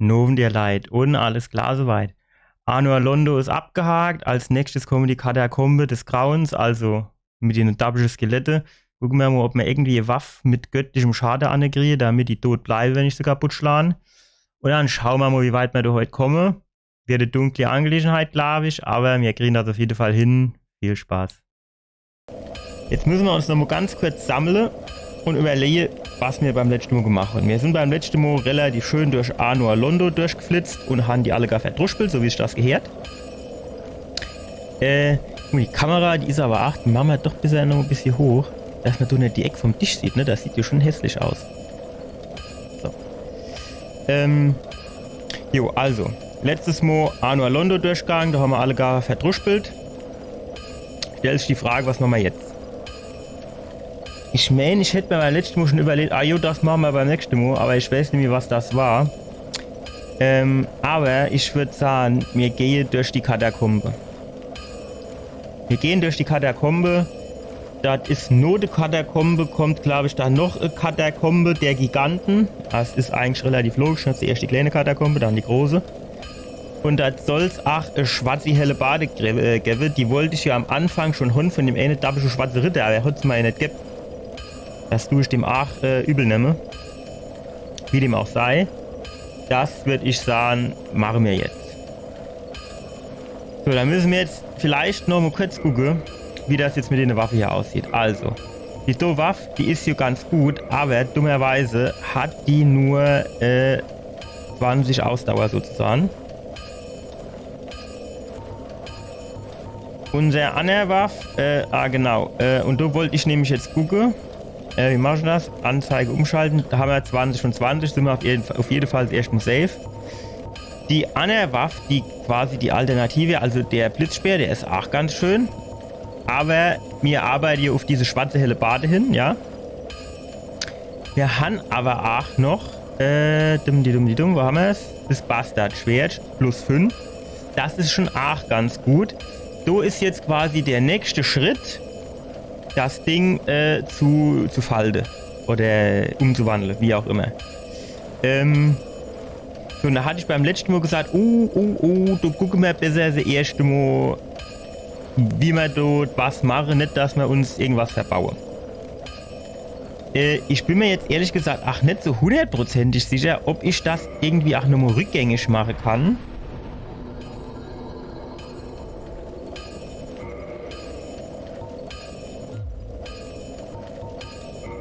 Noven dir leid. Und alles klar soweit. Anor Londo ist abgehakt. Als nächstes kommen die Katakombe des Grauens, also mit den dabischen Skelette. Gucken wir mal, ob wir irgendwie eine Waffe mit göttlichem Schade ankriegen, damit die tot bleiben, wenn ich sie kaputt schlage. Und dann schauen wir mal, wie weit wir da heute kommen. Wird eine dunkle Angelegenheit, glaube ich, aber wir kriegen das auf jeden Fall hin. Viel Spaß. Jetzt müssen wir uns noch mal ganz kurz sammeln und überlegen, was wir beim letzten Mal gemacht haben. Wir sind beim letzten Mal relativ schön durch Anor Londo durchgeflitzt und haben die alle gar verdruspelt, so wie sich das gehört. Die Kamera, die ist aber 8, machen wir doch bisher noch ein bisschen hoch, dass man da nicht die Ecke vom Tisch sieht, ne? Das sieht ja schon hässlich aus. So. Jo, also. Letztes Mal Anor Londo durchgegangen, da haben wir alle gar verdruspelt. Stellt sich die Frage, was machen wir jetzt? Ich meine, ich hätte mir beim letzten Mal schon überlegt, das machen wir beim nächsten Mal, aber ich weiß nicht mehr, was das war. Aber ich würde sagen, wir gehen durch die Katakombe. Wir gehen durch die Katakombe. Das ist nur die Katakombe, kommt glaube ich dann noch eine Katakombe der Giganten. Das ist eigentlich relativ logisch, das ist erst die kleine Katakombe, dann die große. Und das soll es auch eine schwarze helle Bade geben. Die wollte ich ja am Anfang schon holen von dem einen dabischen schwarzen Ritter, aber er hat es mir nicht gegeben. Das tue ich dem auch übel nehmen. Wie dem auch sei. Das würde ich sagen, machen wir jetzt. So, dann müssen wir jetzt vielleicht noch mal kurz gucken, wie das jetzt mit der Waffe hier aussieht. Also, die Waffe, die ist hier ganz gut, aber dummerweise hat die nur 20 Ausdauer sozusagen. Unser andere Waffe, genau, und da wollte ich nämlich jetzt gucken, wie mache ich das? Anzeige umschalten, da haben wir 20 von 20, sind wir auf jeden Fall erstmal safe. Die andere Waffe, die quasi die Alternative, also der Blitzspeer, der ist auch ganz schön, aber wir arbeiten hier auf diese schwarze helle Bade hin, ja. Wir haben aber auch noch, wo haben wir es? Das Bastardschwert, plus 5, das ist schon auch ganz gut. So ist jetzt quasi der nächste Schritt, das Ding zu falten oder umzuwandeln, wie auch immer. So, und da hatte ich beim letzten Mal gesagt, du gucken wir besser das erste Mal, wie wir dort was machen, nicht, dass wir uns irgendwas verbauen. Ich bin mir jetzt ehrlich gesagt auch nicht so hundertprozentig sicher, ob ich das irgendwie auch nochmal rückgängig machen kann.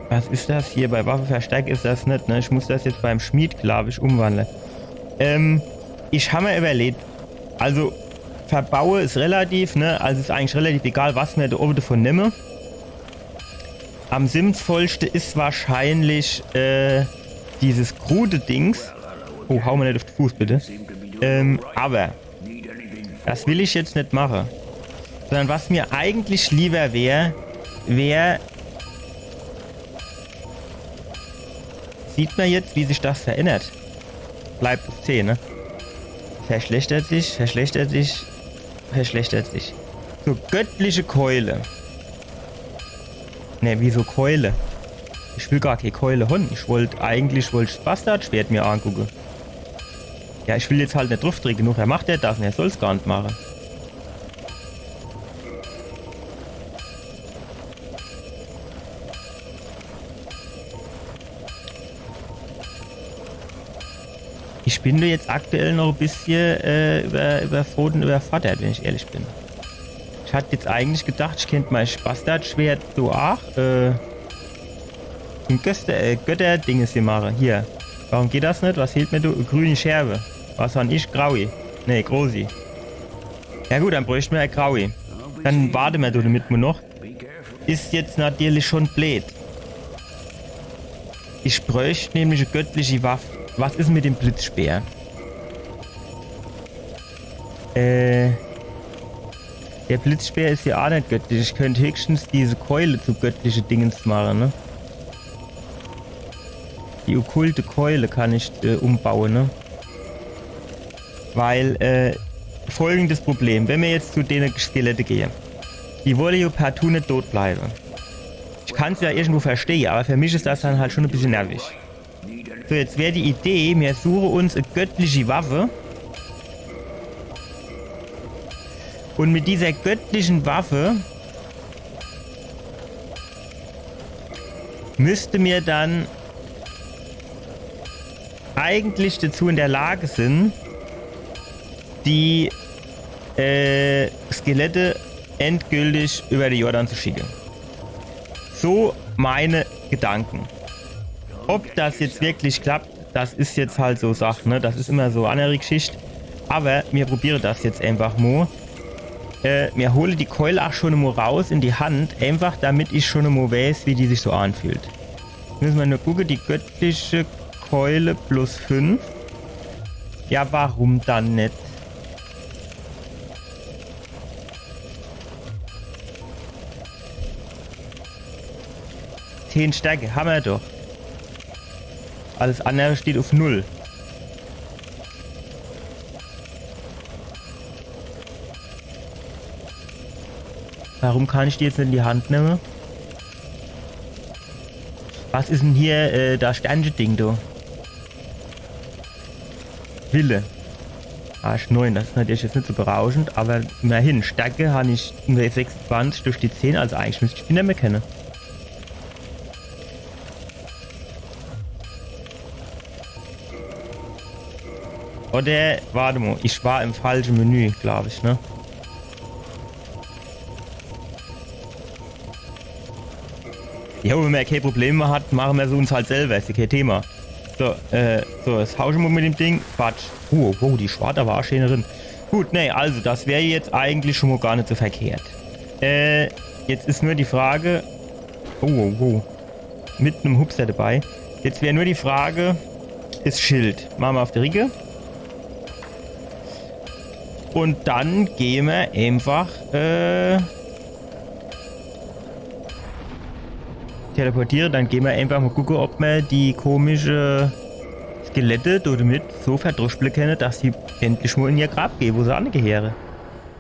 Was ist das hier? Bei Waffenverstärk ist das nicht, ne? Ich muss das jetzt beim Schmied, glaube ich, umwandeln. Ich habe mir überlegt, also verbaue ist relativ, ne? Also ist eigentlich relativ egal, was wir da oben davon nehmen. Am sinnvollsten ist wahrscheinlich dieses krude Dings. Oh, hau mir nicht auf den Fuß, bitte. Aber das will ich jetzt nicht machen. Sondern was mir eigentlich lieber wäre, sieht man jetzt, wie sich das verändert. Bleibt auf 10, ne? Verschlechtert sich, verschlechtert sich, verschlechtert sich. So, göttliche Keule. Ne, wieso Keule? Ich will gar keine Keule haben. Ich wollte das Bastardschwert mir angucken. Ja, ich will jetzt halt nicht drauf drücken. Genug, er macht das und er soll es gar nicht machen. Ich bin da jetzt aktuell noch ein bisschen überfordert und überfordert, wenn ich ehrlich bin. Ich hatte jetzt eigentlich gedacht, ich könnte mein Bastardschwert so auch ein Götter-Dinges hier machen. Hier. Warum geht das nicht? Was fehlt mir da? Grüne Scherbe. Was habe ich? Graui. Ne, Grosi. Ja gut, dann bräuchten wir ein Graui. Dann warten wir damit noch. Ist jetzt natürlich schon blöd. Ich bräuchte nämlich eine göttliche Waffe. Was ist mit dem Blitzspeer? Der Blitzspeer ist ja auch nicht göttlich. Ich könnte höchstens diese Keule zu göttlichen Dingens machen, ne? Die okkulte Keule kann ich umbauen, ne? Weil, folgendes Problem. Wenn wir jetzt zu den Skelette gehen. Die wollen ja partout nicht tot bleiben. Ich kann es ja irgendwo verstehen, aber für mich ist das dann halt schon ein bisschen nervig. So, jetzt wäre die Idee, wir suchen uns eine göttliche Waffe. Und mit dieser göttlichen Waffe müsste mir dann eigentlich dazu in der Lage sind, die Skelette endgültig über die Jordan zu schicken. So meine Gedanken. Ob das jetzt wirklich klappt, das ist jetzt halt so Sache, ne? Das ist immer so eine andere Geschichte. Aber wir probieren das jetzt einfach mal. Mir hole die Keule auch schon mal raus in die Hand, einfach damit ich schon mal weiß, wie die sich so anfühlt. Müssen wir nur gucken, die göttliche Keule plus 5. Ja, warum dann nicht? Stärke, haben wir doch. Alles andere steht auf 0. Warum kann ich die jetzt nicht in die Hand nehmen? Was ist denn hier das Sternchen-Ding, du? Wille. Arsch 9, das ist natürlich jetzt nicht so berauschend, aber immerhin, Stärke habe ich nur 26 durch die 10, also eigentlich müsste ich die nicht mehr kennen. Oder, warte mal, ich war im falschen Menü, glaube ich, ne? Ja, wenn man keine Probleme hat, machen wir es uns halt selber, ist ja kein Thema. So, jetzt hau ich mal mit dem Ding. Quatsch. Oh, die Schwarte war schön drin. Gut, nee, also, das wäre jetzt eigentlich schon mal gar nicht so verkehrt. Jetzt ist nur die Frage... Oh. Mit einem Hupser dabei. Jetzt wäre nur die Frage... Das Schild. Machen wir auf die Rigge. Und dann gehen wir einfach, teleportieren, dann gehen wir einfach mal gucken, ob wir die komische Skelette damit so verdruspeln können, dass sie endlich mal in ihr Grab gehen, wo sie angehören.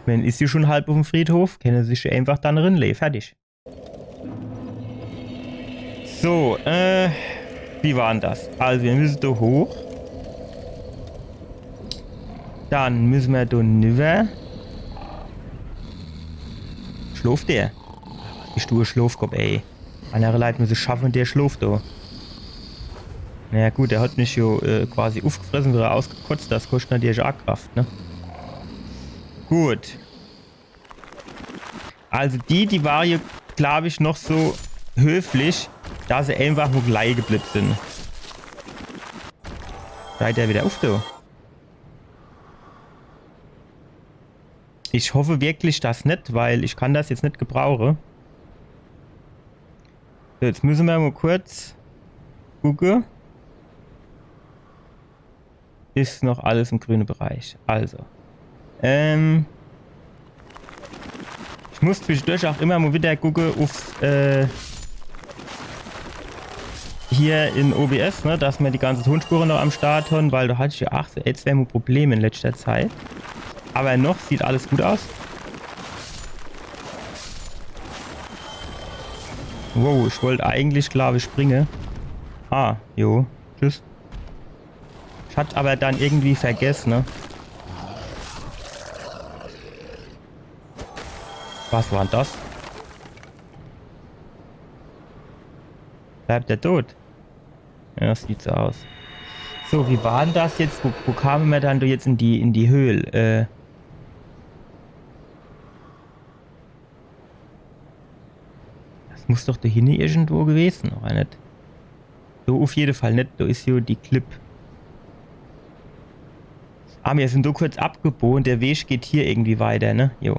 Wenn ist sie schon halb auf dem Friedhof, können sie sich einfach dann rinlegen. Fertig. So, wie war denn das? Also, wir müssen da hoch. Dann müssen wir da rüber. Schläft der? Die Stuhl Schlafkopf, ey. Andere Leute müssen schaffen und der schläft da. Naja gut, der hat mich ja quasi aufgefressen, wieder ausgekotzt. Das kostet natürlich auch Kraft, ne? Gut. Also die war ja, glaube ich, noch so höflich, dass sie einfach nur gleich geblieben sind. Seid ihr wieder auf da? Ich hoffe wirklich das nicht, weil ich kann das jetzt nicht gebrauchen. So, jetzt müssen wir mal kurz gucken. Ist noch alles im grünen Bereich. Also. Ich muss zwischendurch auch immer mal wieder gucken auf hier in OBS, ne, dass wir die ganzen Tonspuren noch am Start haben, weil da hatte ich ja auch so jetzt wäre ein Problem in letzter Zeit. Aber noch sieht alles gut aus. Wow, ich wollte eigentlich, glaube ich, springen. Ah, jo. Tschüss. Ich hatte aber dann irgendwie vergessen, ne? Was war denn das? Bleibt der tot? Ja, das sieht so aus. So, wie war denn das jetzt? Wo kamen wir dann jetzt in die Höhle? Das muss doch da hinten irgendwo gewesen, oder nicht? So auf jeden Fall nicht. Da ist ja die Clip. Ah, wir sind da kurz abgebogen. Der Weg geht hier irgendwie weiter, ne? Jo.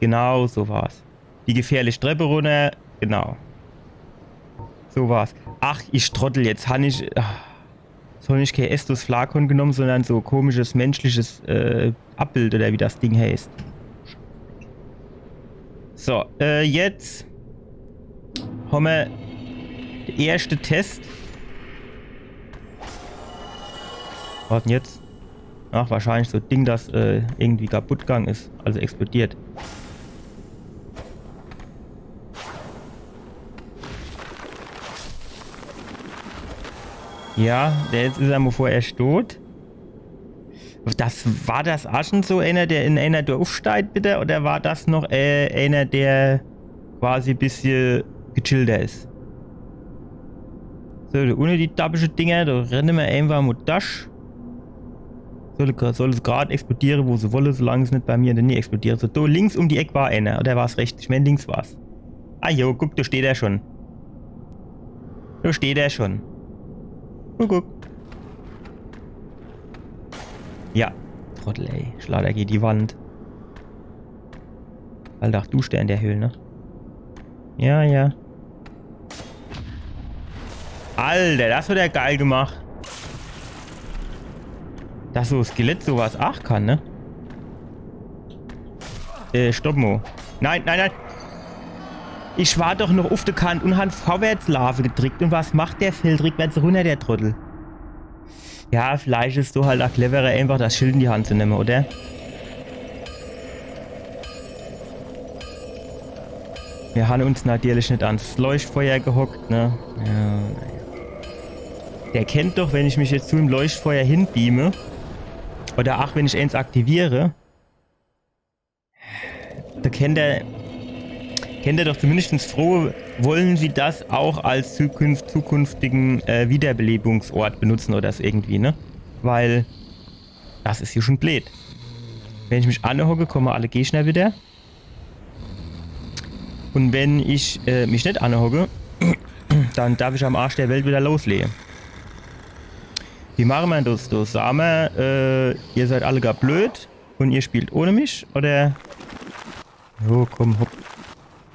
Genau, so war's. Die gefährliche Treppe runter. Genau. So war's. Ach, ich trottel jetzt. Habe ich... So nicht kein Estus Flakon genommen, sondern so komisches menschliches Abbild oder wie das Ding heißt. So, jetzt haben wir den ersten Test. Was denn jetzt? Ach, wahrscheinlich so ein Ding, das irgendwie kaputt gegangen ist, also explodiert. Ja, jetzt ist er mal vorerst tot. War das auch schon so einer, der in einer Tür aufsteigt, bitte? Oder war das noch einer, der quasi ein bisschen gechillter ist? So, ohne die tappischen Dinger, da rennen wir einfach mit das. Soll es gerade explodieren, wo sie wollen, solange es nicht bei mir in der Nähe explodiert. So, da links um die Ecke war einer. Oder war es rechts? Ich meine, links war es. Ah jo, guck, da steht er schon. Da steht er schon. Guck. Ja. Trottel, ey. Schlader geht die Wand. Alter, ach, du stehst in der Höhle, ne? Ja. Alter, das hat er geil gemacht. Dass so ein Skelett sowas auch kann, ne? Stopp, Mo. Nein. Ich war doch noch auf der Kante und habe Vorwärtslaufe gedrückt. Und was macht der? Fällt rückwärts runter, der Trottel. Ja, vielleicht ist so halt auch cleverer, einfach das Schild in die Hand zu nehmen, oder? Wir haben uns natürlich nicht ans Leuchtfeuer gehockt, ne? Ja, naja. Der kennt doch, wenn ich mich jetzt zu dem Leuchtfeuer hinbeame, oder auch wenn ich eins aktiviere, da kennt er doch zumindest froh, wollen sie das auch als zukünftigen Wiederbelebungsort benutzen oder das irgendwie, ne? Weil das ist hier schon blöd. Wenn ich mich anhocke, kommen alle Gegner wieder. Und wenn ich mich nicht anhocke, dann darf ich am Arsch der Welt wieder loslegen. Wie machen wir das? Sagen wir, ihr seid alle gar blöd und ihr spielt ohne mich, oder? Jo, komm, hopp.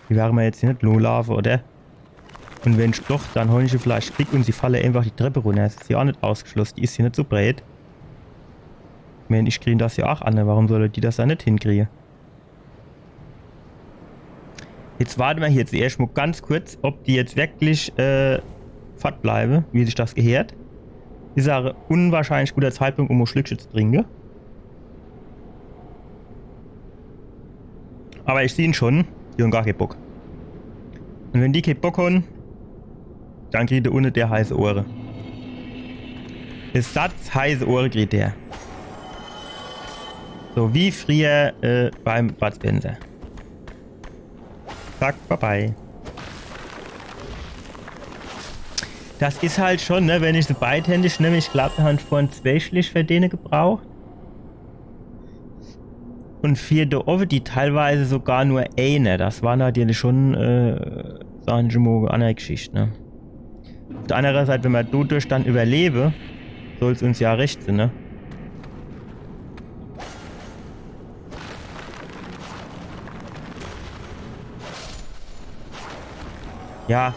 Wie wären wir jetzt hier nicht loslaufen, oder? Und wenn ich doch, dann hole ich sie vielleicht Klick und sie falle einfach die Treppe runter. Das ist ja auch nicht ausgeschlossen. Die ist hier nicht so breit. Ich meine, ich kriege das ja auch an. Warum soll die das da nicht hinkriegen? Jetzt warten wir hier jetzt erst mal ganz kurz, ob die jetzt wirklich fort bleiben, wie sich das gehört. Ist ein unwahrscheinlich guter Zeitpunkt, um ein Schlückchen zu trinken. Aber ich sehe ihn schon. Die haben gar keinen Bock. Und wenn die keinen Bock haben, dann kriegt er ohne der heiße Ohren. Satz heiße Ohren kriegt der. So wie früher beim Bud Spencer. Zack, bye. Das ist halt schon, ne, wenn ich so beidhändig nehme, ich glaube, da habe ich vorhin 2 Schlich für denen gebraucht. Und 4 der Oven, die teilweise sogar nur eine. Das war natürlich schon, sagen wir mal, eine andere Geschichte, ne. Auf der anderen Seite, wenn wir dadurch dann überleben, soll es uns ja recht sein, ne. Ja.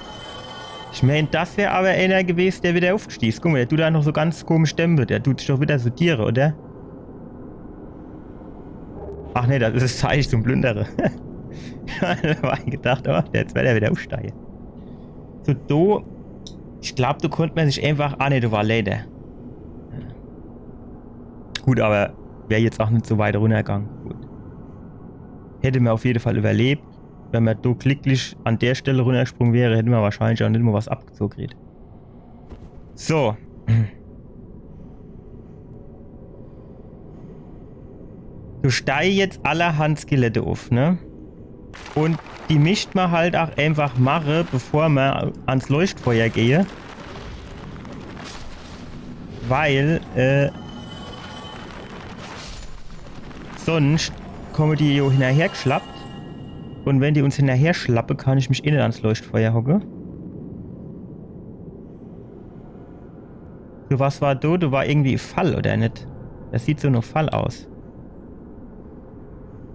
Ich meine, das wäre aber einer gewesen, der wieder aufgestießt. Guck mal, der tut da noch so ganz komisch Dämpfe. Der tut sich doch wieder sortieren, oder? Ach ne, das ist das Zeichen zum Plündere. Da war ich gedacht, oh, jetzt wird er wieder aufsteigen. So, du. Ich glaube, du konntest man sich einfach. Ah ne, du war Leder. Gut, aber wäre jetzt auch nicht so weit runtergegangen. Gut. Hätte mir auf jeden Fall überlebt. Wenn man so glücklich an der Stelle runtergesprungen wäre, hätten wir wahrscheinlich auch nicht mehr was abgezogen. So. Du steigst jetzt allerhand Skelette auf, ne? Und die mischt man halt auch einfach mache, bevor man ans Leuchtfeuer gehe. Weil, sonst kommen die jo hinterher geschlappt. Und wenn die uns hinterher schlappe, kann ich mich innen ans Leuchtfeuer hocke. Du, was war du? Du war irgendwie Fall, oder nicht? Das sieht so noch Fall aus.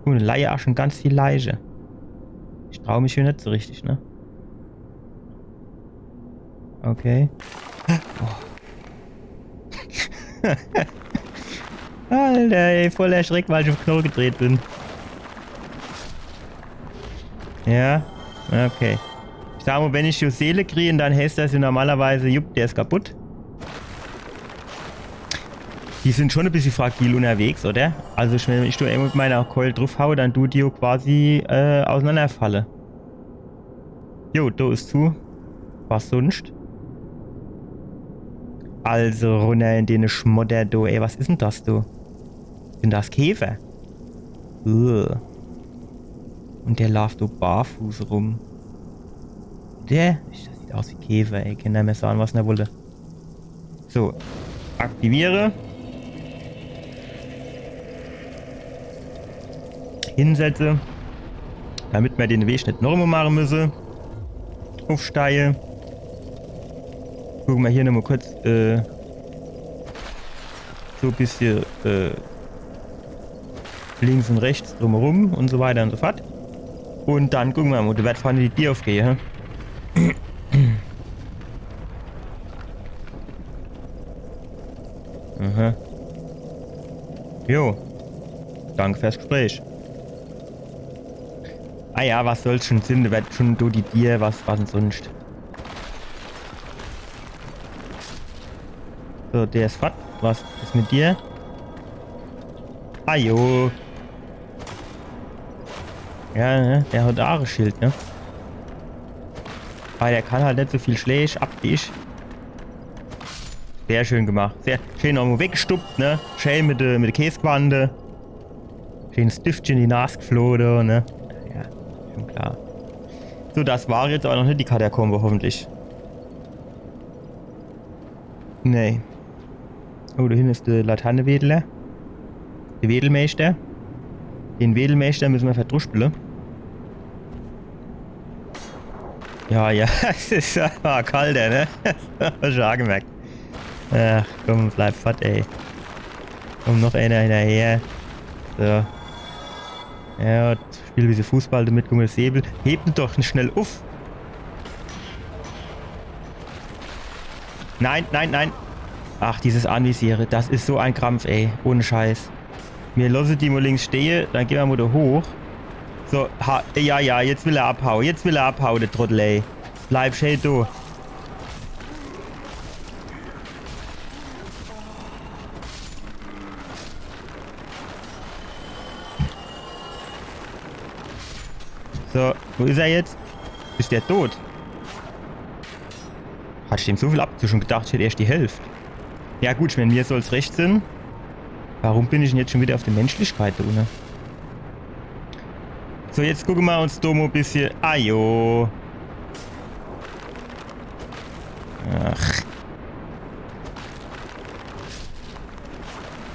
Eine Laie auch schon ganz viel Leiche. Ich traue mich hier nicht so richtig, ne? Okay. Oh. Alter, ey, voller Schreck, weil ich auf Knoll gedreht bin. Ja, okay. Ich sag mal, wenn ich die Seele kriege, dann heißt das ja normalerweise, jupp, der ist kaputt. Die sind schon ein bisschen fragil unterwegs, oder? Also wenn ich nur mit meiner Keule drauf haue, dann tut die quasi auseinanderfalle. Jo, da ist zu. Was sonst? Also runter in den Schmodder, du. Ey, was ist denn das, du? Sind das Käfer? Und der läuft so barfuß rum. Das sieht aus wie Käfer, ey. Kann nicht mehr sagen, was er wollte. So. Aktiviere. Hinsetze. Damit wir den Weg nicht nochmal machen müssen. Aufsteigen. Gucken wir hier nochmal kurz so ein bisschen links und rechts drumherum und so weiter und so fort. Und dann gucken wir mal, du wirst vorne die Tür aufgehen. Aha. Jo. Danke fürs Gespräch. Ah ja, was soll's schon Sinn, wird schon du die Tier, was denn sonst. So, der ist fort. Was ist mit dir? Ah jo. Ja, ne? Der hat auch ein Schild, ne? Aber der kann halt nicht so viel Schläge ab wie ich. Sehr schön gemacht. Sehr schön irgendwo weggestuppt, ne? Schön mit der Käsequande. Schönes Düftchen in die Nase geflogen, ne? Ja, schon klar. So, das war jetzt aber noch nicht die Katakombe, hoffentlich. Nee. Oh, da hinten ist der Laternenwedler. Der Wedelmeister. Den Wedelmeister müssen wir verdruspeln. Ja, es ist kalter, ne? Das hast du schon angemerkt. Ach komm, bleib fort, ey. Komm, noch einer hinterher. So. Ja, spiel ein bisschen Fußball damit, guck mal, das Säbel. Hebt ihn doch nicht schnell auf. Nein. Ach, dieses Anvisiere, das ist so ein Krampf, ey. Ohne Scheiß. Mir lasse die mal links stehen, dann gehen wir mal da hoch. So, ja, jetzt will er abhauen. Der Trottel, ey. Bleib schön da. So, wo ist er jetzt? Ist der tot? Hat ich dem so viel abgezogen? Schon gedacht, ich hätte erst die Hälfte. Ja gut, ich meine, mir soll es recht sein. Warum bin ich denn jetzt schon wieder auf der Menschlichkeit, ohne? So, jetzt gucken wir uns Domo ein bisschen... Ajo. Ach.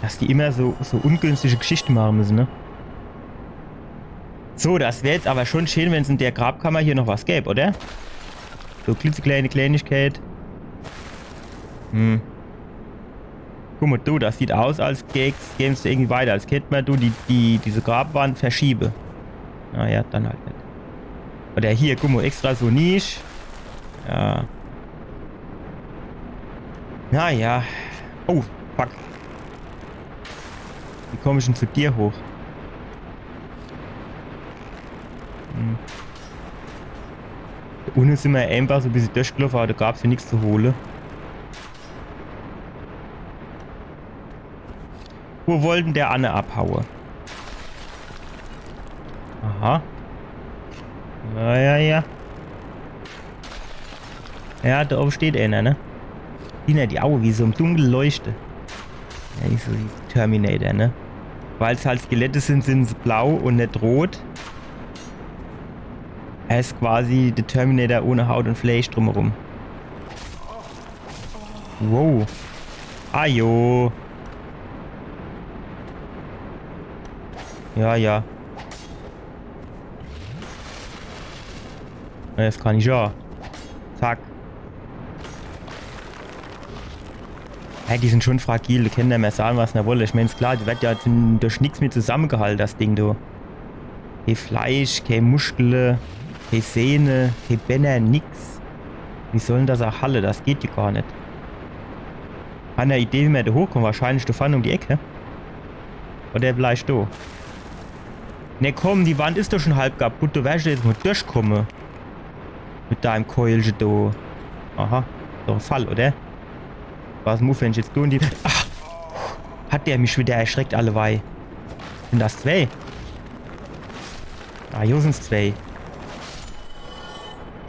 Dass die immer so ungünstige Geschichten machen müssen, ne? So, das wäre jetzt aber schon schön, wenn es in der Grabkammer hier noch was gäbe, oder? So klitzekleine Kleinigkeit. Guck mal, du, das sieht aus, als gämst du irgendwie weiter. Als hätte man diese Grabwand verschiebe. Naja, dann halt nicht. Oder hier, guck mal, extra so Nische. Ja. Naja. Oh, fuck. Wie komme ich denn zu dir hoch? Unten sind wir einfach so ein bisschen durchgelaufen, aber da gab es ja nichts zu holen. Wo wollten der Anne abhauen? Aha. Ja. Ja, da oben steht einer, ne? Die Augen wie so im Dunkeln leuchten. Ja, so wie Terminator, ne? Weil es halt Skelette sind sie blau und nicht rot. Er ist quasi der Terminator ohne Haut und Fleisch drumherum. Wow. Ajo. Ja. Jetzt kann ich ja. Zack. Hey, die sind schon fragil. Die können ja mehr sagen, was sie wollen. Ich meine, ist klar, die wird ja durch nichts mehr zusammengehalten, das Ding, du. Kein Fleisch, keine Muskeln, keine Sehne, keine Bänder, nix. Wie sollen das auch Halle? Das geht ja gar nicht. Eine Idee, wie wir da hochkommen. Wahrscheinlich da vorne um die Ecke. Oder vielleicht da. Ne, komm, die Wand ist doch schon halb kaputt. Du wirst jetzt mal durchkommen. Mit deinem Keulchen da. Aha. Doch ein Fall, oder? Was muss wenn ich jetzt tun? Ach! Hat der mich wieder erschreckt, allewei. Sind das zwei? Ah, hier sind es zwei.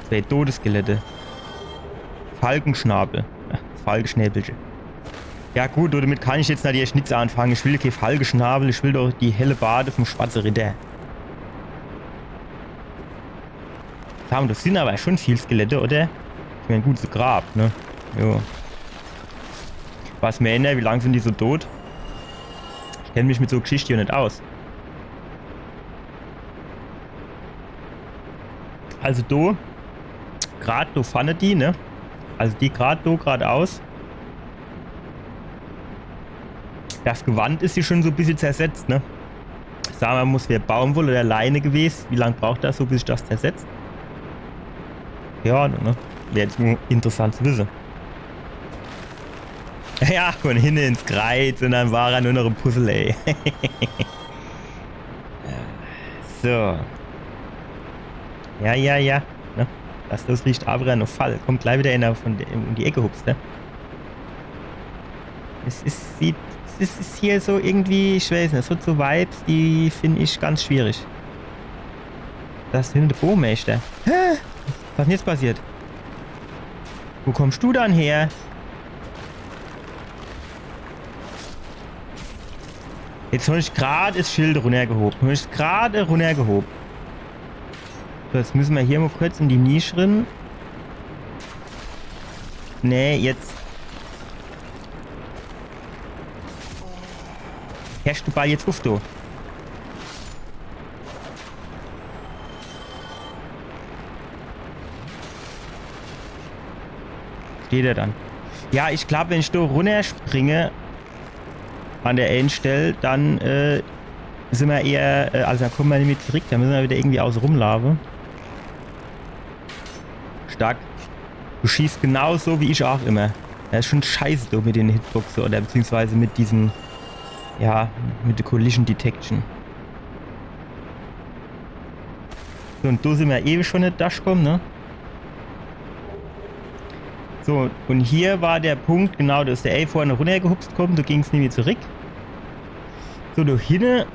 Zwei Todesskelette. Falkenschnabel. Falkenschnäbelchen. Ja gut, damit kann ich jetzt natürlich nichts anfangen. Ich will kein Falkenschnabel, ich will doch die helle Bade vom Schwarzen Ritter. Das sind aber schon viel Skelette, oder? Ich meine, gut, so Grab, ne? Jo. Was mir erinnert, wie lange sind die so tot? Ich kenne mich mit so Geschichten hier nicht aus. Also do, gerade do fandet die, ne? Also die gerade do, geradeaus. Das Gewand ist hier schon so ein bisschen zersetzt, ne? Sagen wir, muss wäre Baumwolle oder Leine gewesen. Wie lange braucht das so, bis sich das zersetzt? Ja, ne? Wäre jetzt nur interessant zu wissen. Ja, von hinten ins Kreuz und dann war er nur noch ein Puzzle, ey. So. Ja. Ne? Das riecht aber noch Fall. Kommt gleich wieder einer um die Ecke hupst, ne? Es ist hier so irgendwie, ich weiß nicht, so Vibes, die finde ich ganz schwierig. Das ist hinter der Bohrmeister. Hä? Was ist denn jetzt passiert? Wo kommst du dann her? Jetzt habe ich gerade das Schild runtergehoben. So, jetzt müssen wir hier mal kurz in die Nische rein. Nee, jetzt. Herrst du Ball jetzt auf, du? Steht er dann? Ja, ich glaube, wenn ich da runterspringe an der Endstelle, dann sind wir eher, also dann kommen wir nicht mehr zurück, dann müssen wir wieder irgendwie außen rumlaufen. Stark. Du schießt genauso wie ich auch immer. Das ist schon scheiße du mit den Hitboxen oder beziehungsweise mit diesem, ja, mit der Collision Detection. So, und da sind wir ewig schon nicht durchgekommen, ne? So, und hier war der Punkt, genau, da ist der A vorne runtergehupst kommt, da ging es nämlich zurück. So, da hinten.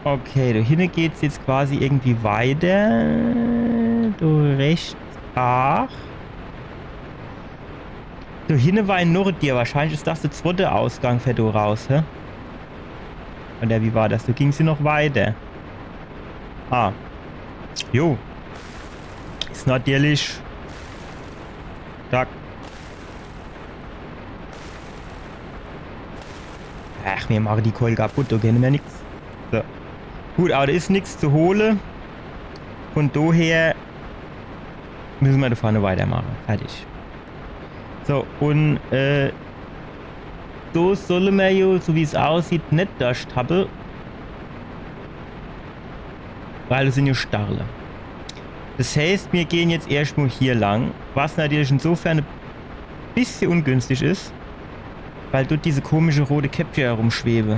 Okay, da hinten geht es jetzt quasi irgendwie weiter. Da rechts. Ach. Da hinten war ein Nordtier. Wahrscheinlich ist das der zweite Ausgang für da raus, hä? Oder wie war das? Da ging es noch weiter. Ah. Jo. Ist natürlich. Zack. Ach, wir machen die Keule kaputt, da kennen wir nichts. So. Gut, aber da ist nichts zu holen. Von daher müssen wir da vorne weitermachen. Fertig. So, und da sollen wir ja, so wie es aussieht, nicht das haben. Weil das sind ja Starle. Das heißt, wir gehen jetzt erstmal hier lang, was natürlich insofern ein bisschen ungünstig ist, weil dort diese komische rote Capture herumschwebe.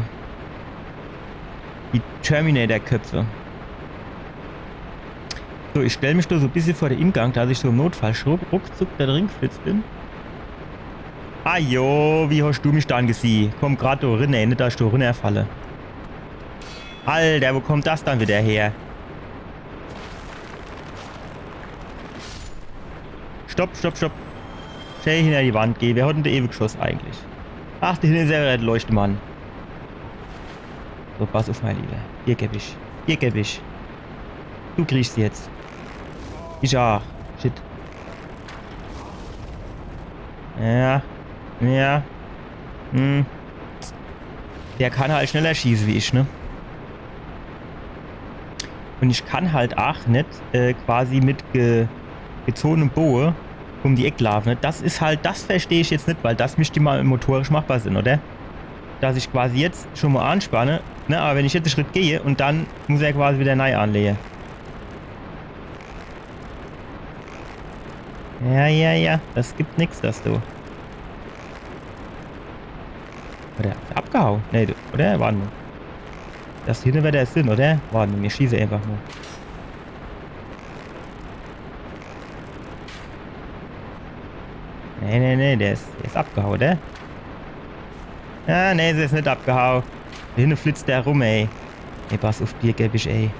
Die Terminator-Köpfe. So, ich stelle mich da so ein bisschen vor den Ingang, dass ich so im Notfall ruckzuck da drin geflitzt bin. Ah jo, wie hast du mich dann gesehen? Komm grad da rein, nicht dass ich da runterfalle. Alter, wo kommt das dann wieder her? Stopp. Schnell hinter die Wand gehen. Wer hat denn der ewig Schuss eigentlich? Ach, da hinten ist ja der Leuchtemann. So, pass auf, mein Lieber. Hier geb ich. Du kriegst jetzt. Ich auch. Shit. Ja. Der kann halt schneller schießen wie ich, ne? Und ich kann halt auch nicht quasi mit gezogenem Boe um die Ecke laufen. Ne? Das ist halt, das verstehe ich jetzt nicht, weil das müsste mal motorisch machbar sein, oder? Dass ich quasi jetzt schon mal anspanne, ne? Aber wenn ich jetzt einen Schritt gehe und dann muss er quasi wieder neu anlegen. Ja, das gibt nichts, das du. Oder abgehauen? Ne, oder? Warte mal. Das hier wäre der Sinn, oder? Warte mal, wir schießen einfach nur. Nee, der ist abgehauen, oder? Ah, nee, der ist nicht abgehauen. Da hinten flitzt der rum, ey. Ey, pass auf dir, Gebbisch, ey.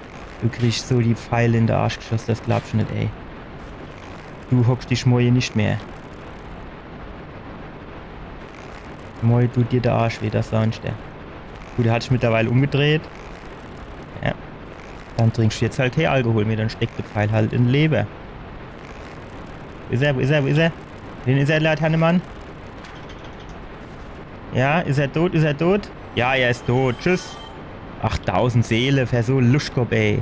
Du kriegst so die Pfeile in den Arsch geschossen, das glaubst du nicht, ey. Du hockst die Schmoje nicht mehr. Moi, tut dir der Arsch weh, das sonst der. Gut, der hat sich mittlerweile umgedreht. Ja. Dann trinkst du jetzt halt kein Alkohol mehr, dann steckt der Pfeil halt in Leber. Wo ist er? Wo ist er? Wo ist er? Wen ist er, Laternemann? Ja, ist er tot? Ist er tot? Ja, er ist tot. Tschüss. 8000 Seele für so Luschkopf, ey.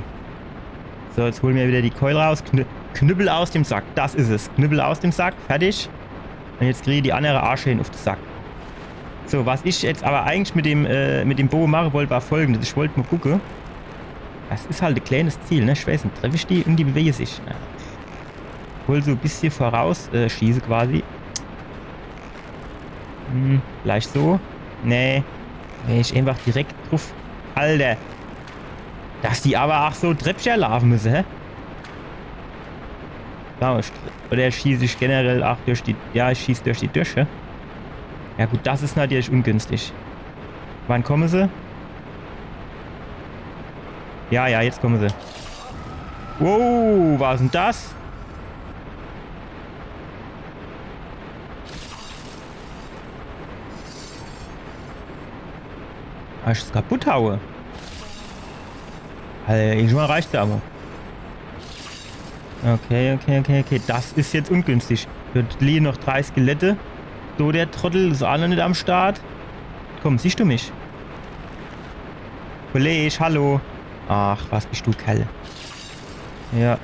So, jetzt holen wir wieder die Keule raus. Knüppel aus dem Sack. Das ist es. Knüppel aus dem Sack. Fertig. Und jetzt kriege ich die andere Arsche hin auf den Sack. So, was ich jetzt aber eigentlich mit dem Bogen machen wollte, war folgendes. Ich wollte mal gucken. Das ist halt ein kleines Ziel, ne? Ich weiß nicht, treffe ich die und die bewegen sich. Ja. Hol so ein bisschen voraus, schieße quasi. Vielleicht so. Nee. Nee, ich einfach direkt drauf. Alter. Dass die aber auch so Treppchen laufen müssen, hä? Oder schieße ich generell auch durch die... Ja, ich schieße durch die Dusche. Ja gut, das ist natürlich ungünstig. Wann kommen sie? Ja, jetzt kommen sie. Wow, was ist denn das? Ich es kaputt haue. Also, irgendwann reicht's aber. Okay. Das ist jetzt ungünstig. Dort liegen noch 3 Skelette. So, der Trottel ist auch noch nicht am Start. Komm, siehst du mich? Kollege, hallo. Ach, was bist du, Kerl? Ja.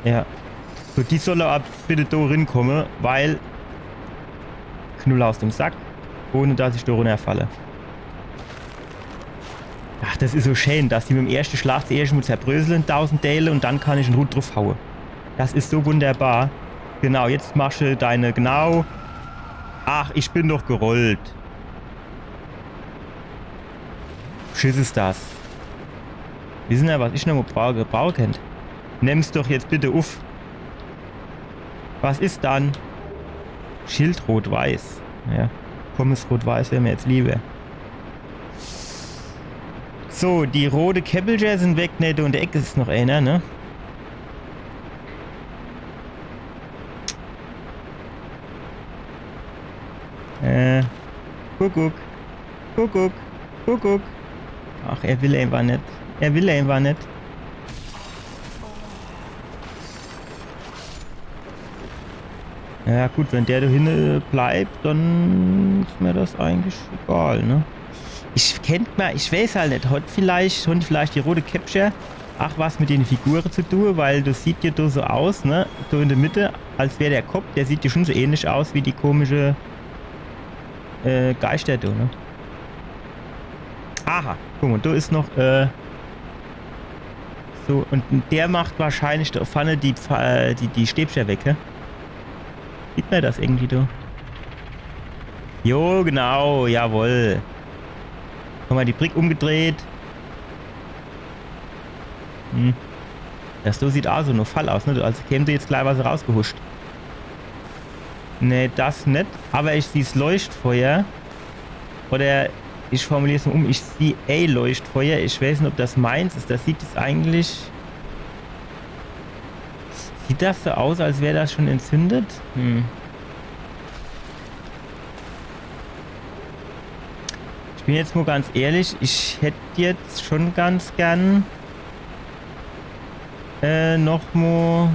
So, die soll aber bitte da rinkommen, weil... Knull aus dem Sack, ohne dass ich da runterfalle. Ach, das ist so schön, dass die mit dem ersten Schlag zuerst mal zerbröseln, 1000 Teile, und dann kann ich einen Hut drauf hauen. Das ist so wunderbar. Genau, jetzt machst du deine, genau... Ach, ich bin doch gerollt. Schiss ist das. Wissen ja, was ich noch mal brauchen könnte. Nimm's doch jetzt bitte auf. Was ist dann? Schild rot-weiß. Ja, Pommes rot-weiß wäre mir jetzt lieber. So, die rote Käppelchen sind weg. Ne, da in der Ecke ist noch einer, ne? Kuckuck. Ach, er will einfach nicht. Ja gut, wenn der da hinten bleibt, dann ist mir das eigentlich egal, ne? Ich weiß halt nicht, hat vielleicht die rote Capture ach was mit den Figuren zu tun, weil das sieht ja da so aus, ne? Da in der Mitte, als wäre der Kopf, der sieht ja schon so ähnlich aus wie die komische Geister da, ne? Aha, guck mal, da ist noch, so, und der macht wahrscheinlich da vorne die Stäbchen weg, hä? Sieht man das irgendwie da? Jo, genau, jawohl. Guck mal, die Brick umgedreht. Das da sieht auch so nur Fall aus, ne? Also käme jetzt gleich was rausgehuscht. Ne, das nicht. Aber ich sehe das Leuchtfeuer. Oder ich formuliere es mal um. Ich sehe Leuchtfeuer. Ich weiß nicht, ob das meins ist. Das sieht jetzt eigentlich... Sieht das so aus, als wäre das schon entzündet? Ich bin jetzt mal ganz ehrlich. Ich hätte jetzt schon ganz gern... nochmal...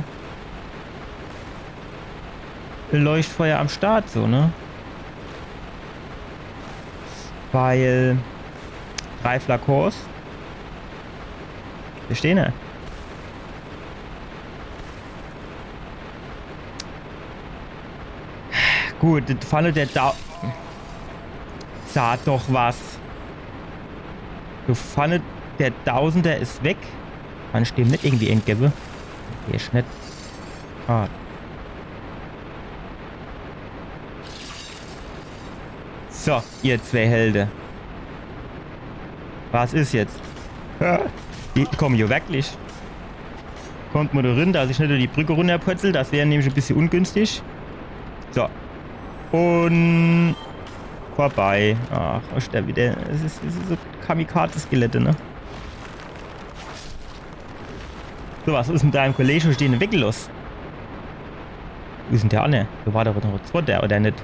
Leuchtfeuer am Start, so, ne? Weil 3 Flakons. Wir stehen ja. Gut, das fand der da. Sag doch was. Du fand der Tausender ist weg. Kann ich dem nicht irgendwie entgeben? Der ist nicht. Ah. So, ihr 2 Helden. Was ist jetzt? Die kommen hier wirklich. Kommt mal da rein, dass ich nicht die Brücke runterputzel. Das wäre nämlich ein bisschen ungünstig. So. Und... vorbei. Ach, ist der wieder... Es ist so Kamikaze-Skelette, ne? So, was ist mit deinem Kollegen stehen weg los? Wo ist denn der Anne? Da war doch noch ein zweiter, oder nicht?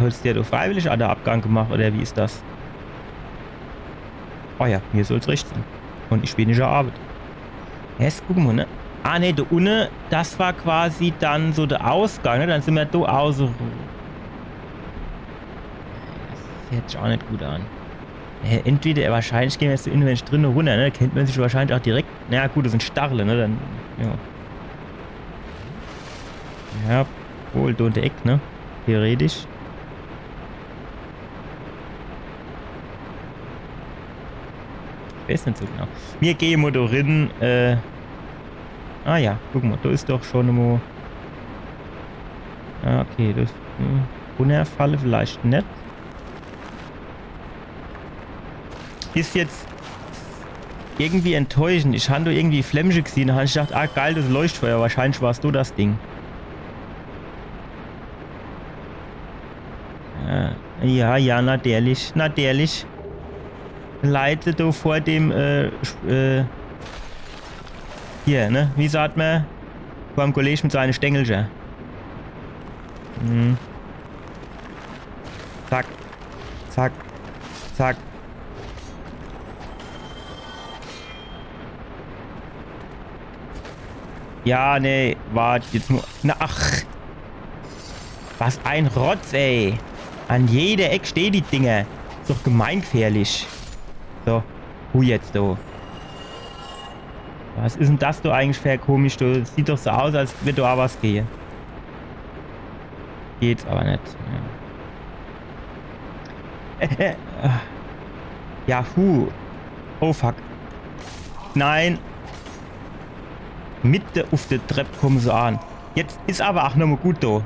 Hast du freiwillig an der Abgang gemacht oder wie ist das? Oh ja, hier soll es recht sein. Und ich bin nicht Arbeit. Jetzt gucken wir, ne? Ah ne, da unten, das war quasi dann so der Ausgang, ne? Dann sind wir da außen. Das hört sich auch nicht gut an. Entweder, wahrscheinlich gehen wir jetzt so innen, wenn ich drinnen runter, ne? Da kennt man sich wahrscheinlich auch direkt. Naja, gut, das sind Stacheln, ne? Dann, ja. Ja, wohl, da unter Eck, ne? Theoretisch. Ich weiß nicht so genau. Wir gehen mal da rein, ah ja, guck mal, da ist doch schon mal. Ah, okay, das Runterfalle vielleicht nicht. Ist jetzt irgendwie enttäuschend. Ich habe da irgendwie Flämmchen gesehen, da habe ich gedacht, ah geil, das Leuchtfeuer. Wahrscheinlich warst du das Ding. Ja, natürlich. Natürlich. Leite da vor dem, hier, ne? Wie sagt man? Vor dem Kollege mit seinen Stängelchen. Zack. Zack. Zack. Ja, nee, warte, jetzt nur. Na, ach. Was ein Rotz, ey. An jeder Ecke stehen die Dinger. Ist doch gemeingefährlich. So, jetzt da. Was ist denn das da eigentlich für komisch? Das sieht doch so aus, als würde da auch was gehen. Geht's aber nicht. Ja, Oh, fuck. Nein. Mitte auf der Treppe kommen sie an. Jetzt ist aber auch nochmal gut da.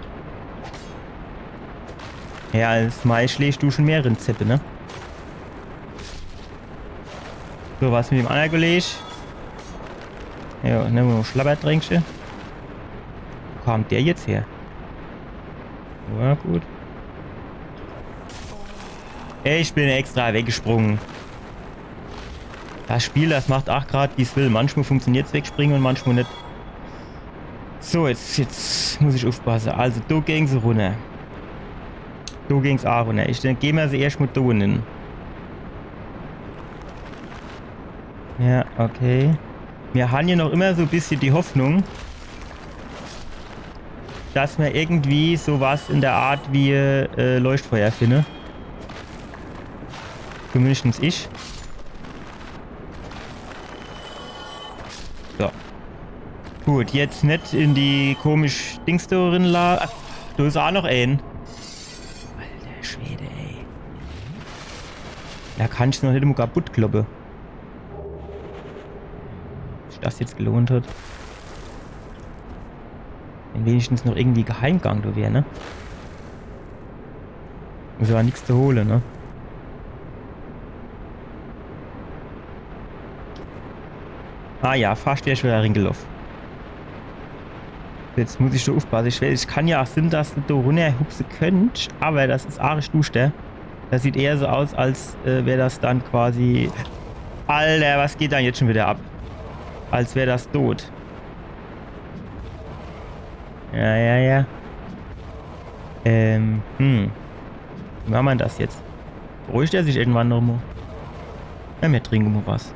Ja, als Mai schlägst du schon mehr Rezept, ne? So, was mit dem anderen Kollege? Ja, nehmen wir noch Schlabbertränkchen. Wo kam der jetzt her? Ja, gut. Ich bin extra weggesprungen. Das Spiel, das macht auch gerade, wie es will. Manchmal funktioniert es wegspringen und manchmal nicht. So, jetzt muss ich aufpassen. Also, da ging sie runter. Da ging es auch runter. Dann gehen wir sie erstmal da unten. Ja, okay. Wir haben hier noch immer so ein bisschen die Hoffnung, dass wir irgendwie sowas in der Art wie Leuchtfeuer finden. Zumindest ich. So. Gut, jetzt nicht in die komisch Dings drin la. Du ist auch noch ein. Alter Schwede, ey. Da kann ich noch nicht immer kaputt kloppen. Sich das jetzt gelohnt hat. Wenn wenigstens noch irgendwie Geheimgang da wäre, ne? Muss ja nichts zu holen, ne? Ah ja, fast wäre ich wieder reingelaufen. Jetzt muss ich so aufpassen. Ich kann ja auch Sinn, dass du da runterhupsen könnt, aber das ist arisch duster. Das sieht eher so aus, als wäre das dann quasi... Alter, was geht dann jetzt schon wieder ab? Als wäre das tot. Ja. Wie machen wir das jetzt? Beruhigt er sich irgendwann nochmal? Ja, wir trinken mal was.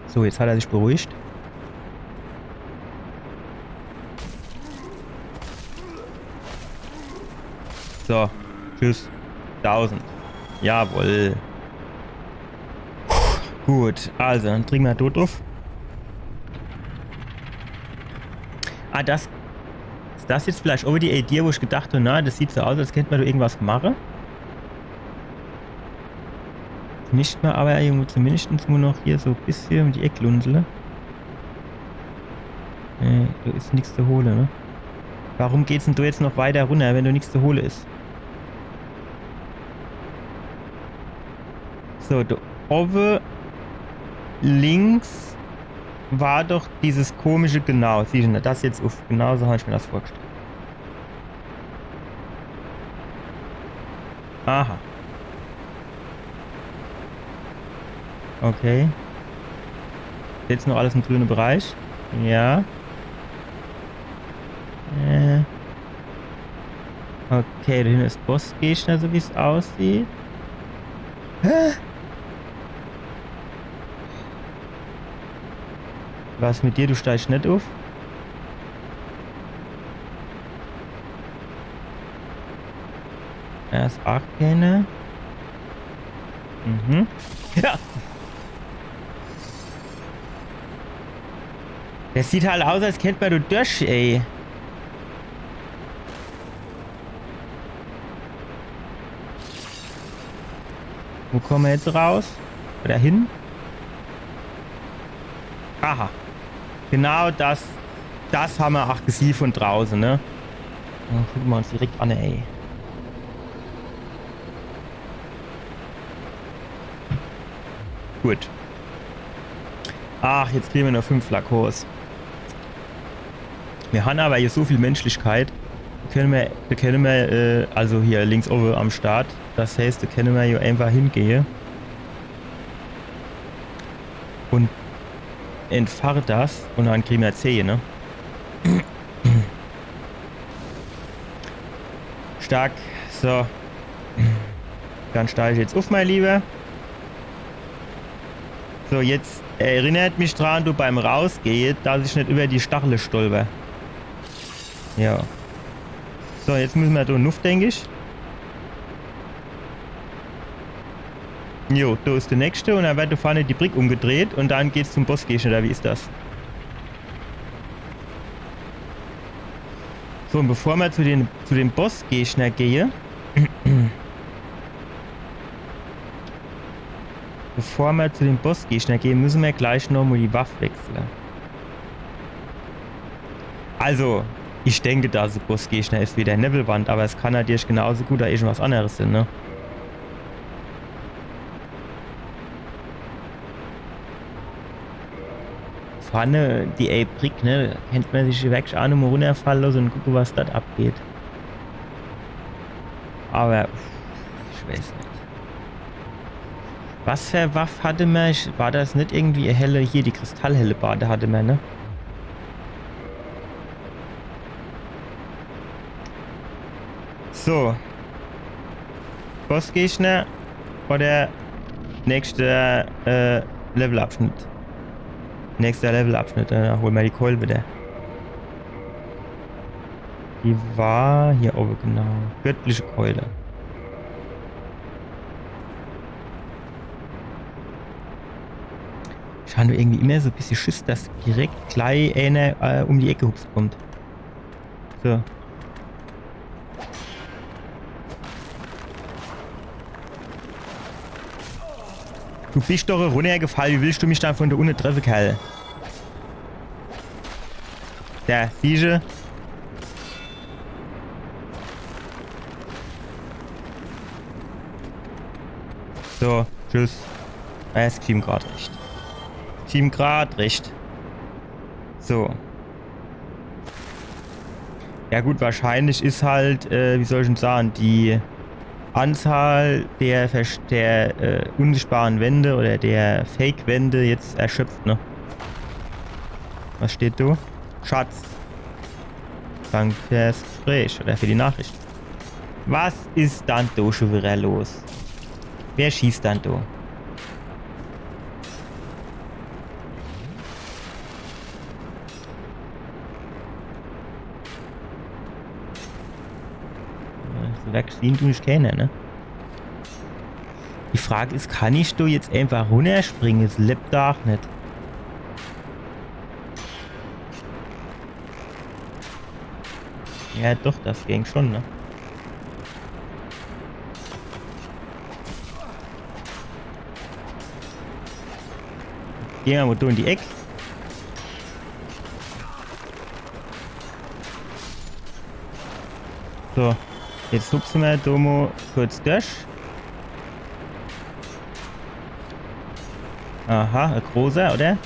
So, jetzt hat er sich beruhigt. So, tschüss. 1000. Jawohl. Gut, also, dann trinken wir tot drauf. Ah, ist das jetzt vielleicht auch die Idee, wo ich gedacht habe, na, das sieht so aus, als könnte man da irgendwas machen. Nicht mehr, aber irgendwo zumindest nur noch hier so ein bisschen um die Ecklunzle. Nee, da ist nichts zu holen, ne? Warum geht's denn da jetzt noch weiter runter, wenn da nichts zu holen ist? So, da oben links war doch dieses komische genau. Siehst du, das jetzt auf. Genau so habe ich mir das vorgestellt. Aha. Okay. Jetzt noch alles im grünen Bereich. Ja. Okay, da hinten ist Bossgegner, so wie es aussieht. Hä? Was mit dir? Du steigst nicht auf? Er ist auch keine. Mhm. Ja. Das sieht halt aus, als kennt man du durch, ey. Wo kommen wir jetzt raus? Oder hin? Aha. Genau das haben wir auch gesehen von draußen, ne? Ja, gucken wir uns direkt an, ey. Gut. Ach, jetzt kriegen wir noch 5 Flakos. Wir haben aber hier so viel Menschlichkeit. Da können wir, also hier links oben am Start. Das heißt, da können wir hier einfach hingehen. Und entfahre das. Und dann kriegen wir 10, ne? Stark. So. Dann steige ich jetzt auf, mein Lieber. So, jetzt erinnert mich dran, du beim Rausgehen, dass ich nicht über die Stachel stolper. Ja. So, jetzt müssen wir da nuff, denke ich. Jo, da ist der nächste und dann wird da vorne die Brick umgedreht und dann geht's zum Bossgegner, oder wie ist das? So, und bevor wir zu den Bossgegner gehen, müssen wir gleich nochmal die Waffe wechseln. Also, ich denke, dass der Bossgegner ist wie der Nebelwand, aber es kann natürlich genauso gut da irgendwas anderes sein, ne? Vorne die A-Brick, ne? Kennt man sich wirklich auch nochmal runterfallen lassen und gucken, was das abgeht. Aber, ich weiß nicht. Was für Waffe hatte man? War das nicht irgendwie eine helle, hier die kristallhelle Bade hatte man, ne? So. Bossgegner oder nächster Levelabschnitt? Nächster Levelabschnitt, dann holen wir die Keule wieder. Die war hier oben, genau. Göttliche Keule. Ich habe nur irgendwie immer so ein bisschen Schiss, dass direkt gleich einer um die Ecke hupst kommt. So. Du bist doch runtergefallen, wie willst du mich dann von der unten treffen, Kerl? Da, siehst. So, tschüss. Es ist gerade recht. Team gerade recht. So. Ja gut, wahrscheinlich ist halt, wie soll ich denn sagen, die Anzahl der unsichtbaren Wände oder der Fake-Wände jetzt erschöpft, ne? Was steht da? Schatz. Danke fürs Gespräch oder für die Nachricht. Was ist dann da schon wieder los? Wer schießt dann da? Vaccine tue ich keiner, ne? Die Frage ist, kann ich da jetzt einfach runterspringen? Es lebt da auch nicht. Ja, doch, das ging schon, ne? Gehen wir mal da in die Ecke. So. Jetzt hupsen wir Domo kurz durch. Aha, ein großer, oder?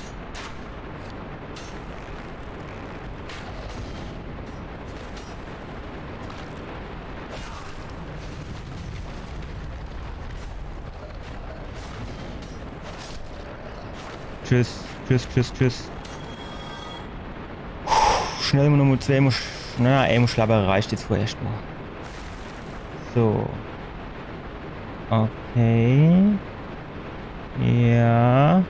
Tschüss, tschüss, tschüss, tschüss. Schnell noch mal 2 muss. Na, 1 Schlabber reicht jetzt vorerst mal. So. Okay. Ja.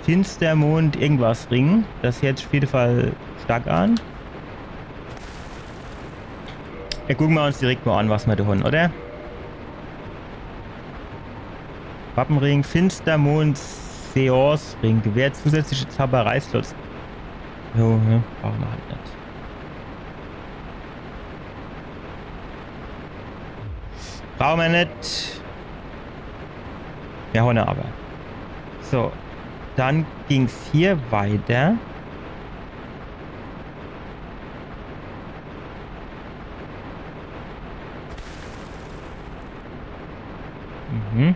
Finstermond, irgendwas Ring. Das hört sich auf jeden Fall stark an. Ja, gucken wir uns direkt mal an, was wir da haben, oder? Wappenring, Finstermond, Seance-Ring. Gewährt zusätzliche Zaubereislots. Jo, ne? Brauchen wir halt nicht. Brauchen wir nicht. Ja, Honne aber. So. Dann ging es hier weiter. Mhm.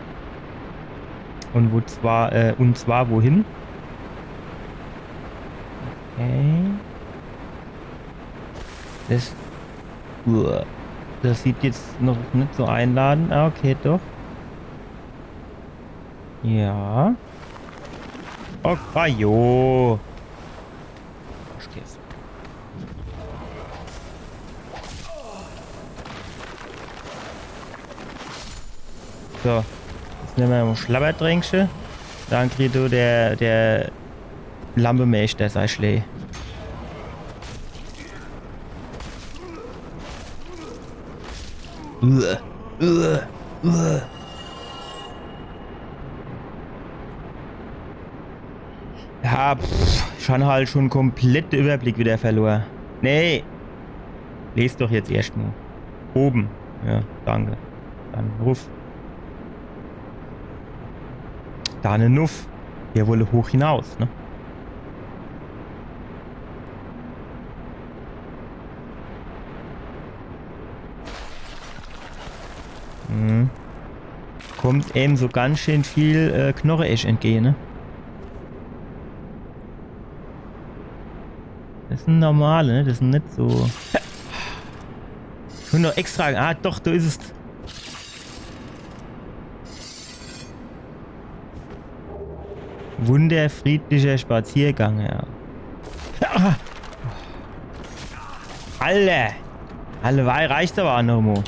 Und zwar wohin? Okay. Das sieht jetzt noch nicht so einladend. Ah, okay, doch. Ja. Okay, jo. So. Jetzt nehmen wir ein Schlabbertränkchen. Dann kriegt du der Lampemäsch, der sei schlee. Ja, schon halt schon komplett den Überblick wieder verloren. Nee. Lest doch jetzt erstmal. Oben. Ja, danke. Dann Ruf. Da eine Nuff. Wir wollen hoch hinaus, ne? Mhm. Kommt eben so ganz schön viel Knorre-Esch entgegen, ne? Das sind normale, ne? Das sind nicht so... Schon noch extra... Ah, doch, da ist es... Wunderfriedlicher Spaziergang, ja. Ah. Alter! Alle reicht aber auch noch mal.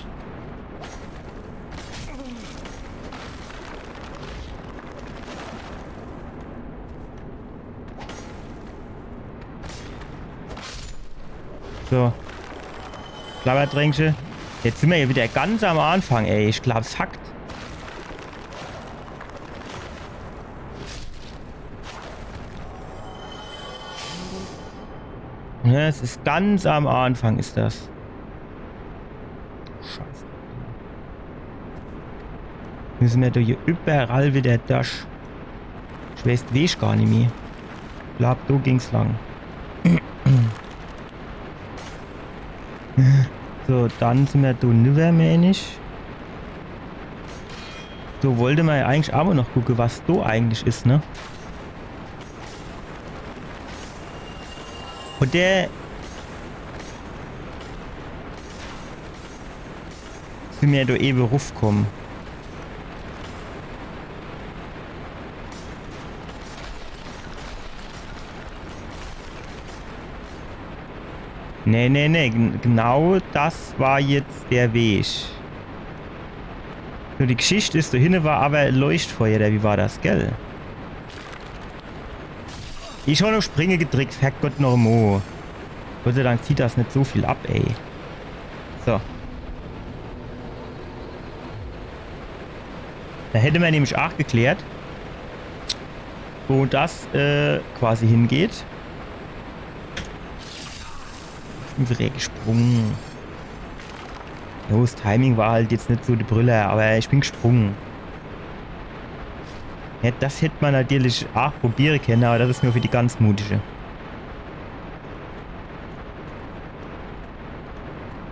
So. Klappertränkchen. Jetzt sind wir hier wieder ganz am Anfang, ey. Ich glaube, es hackt. Ja, es ist ganz am Anfang, ist das. Scheiße. Müssen wir da hier überall wieder durch. Ich weiß, weiß gar nicht mehr. Ich glaube, da ging's lang. So, dann sind wir da nicht. So, wollte man ja eigentlich aber noch gucken, was da eigentlich ist, ne? Und der... sind wir da eben raufgekommen. Nee, genau das war jetzt der Weg. Nur die Geschichte ist, da hinten war aber Leuchtfeuer, wie war das, gell? Ich habe noch Springe gedrückt, Herrgott noch mal. Gott sei Dank zieht das nicht so viel ab, ey. So. Da hätte man nämlich auch geklärt, wo das quasi hingeht. Ich bin wieder gesprungen. Jo, das Timing war halt jetzt nicht so die Brille, aber ich bin gesprungen. Ja, das hätte man natürlich auch probieren können, aber das ist nur für die ganz Mutige.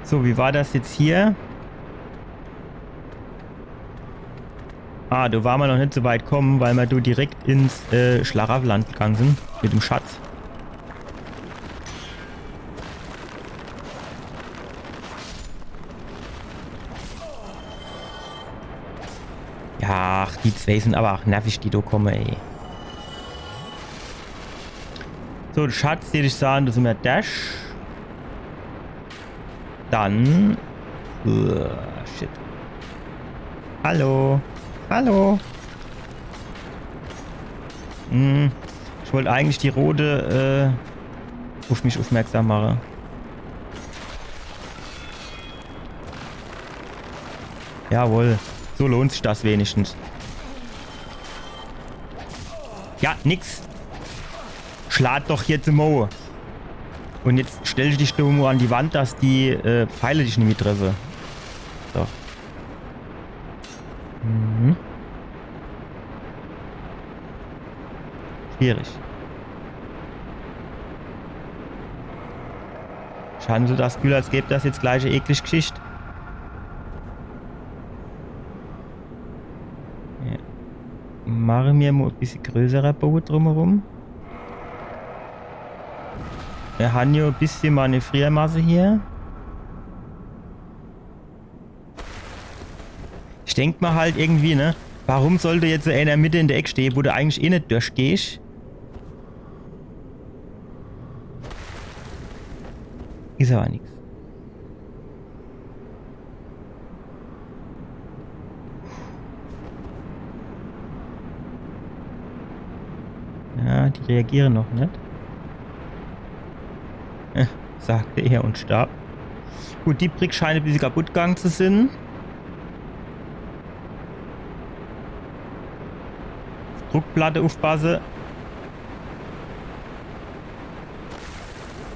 So, wie war das jetzt hier? Ah, da waren wir noch nicht so weit kommen, weil wir da direkt ins Schlaraffenland gegangen sind. Mit dem Schatz. Ja, ach, die zwei sind aber auch nervig, die da kommen, ey. So, Schatz, würde ich sagen, da sind wir Dash. Dann Shit. Hallo. Hallo. Ich wollte eigentlich die Rote auf mich aufmerksam machen. Jawohl. So lohnt sich das wenigstens. Ja, nix. Schlag doch jetzt im Mo. Und jetzt stell dich nur an die Wand, dass die Pfeile dich nicht mehr treffen. So. Schwierig. Schauen Sie das Gefühl, als gäbe das jetzt gleich eine eklige Geschichte. Ja. Machen wir mal ein bisschen größerer Boot drumherum. Wir haben ja ein bisschen Manövriermasse hier. Ich denke mal halt irgendwie, ne? Warum sollte jetzt einer Mitte in der Ecke stehen, wo du eigentlich eh nicht durchgehst? Ist aber nichts. Ja, die reagieren noch nicht. Sagte er und starb. Gut, die Brick scheint ein bisschen kaputt gegangen zu sein. Druckplatte aufpassen.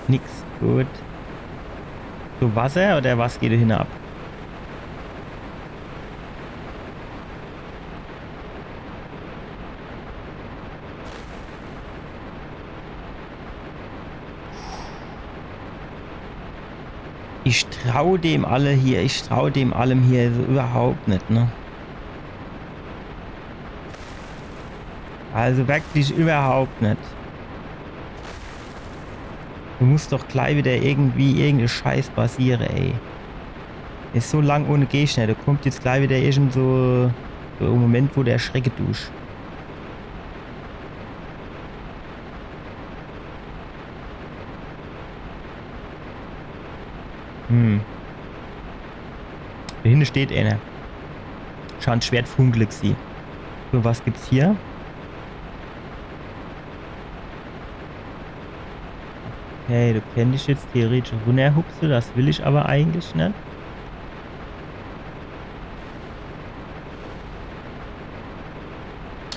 Nix. Gut. So Wasser oder was geht da hinab? Ich traue dem alle hier, ich traue dem allem hier so überhaupt nicht, ne? Also wirklich überhaupt nicht. Du musst doch gleich wieder irgendwie irgendeine Scheiß passieren, ey. Ist so lang ohne Gegner, da kommt jetzt gleich wieder irgend so ein Moment, wo der Schrecke duscht. Da hinten steht einer. Scheint Schwert vom Glück sie. So, was gibt's hier? Hey, du kennst dich jetzt theoretisch runterhupsen, das will ich aber eigentlich nicht.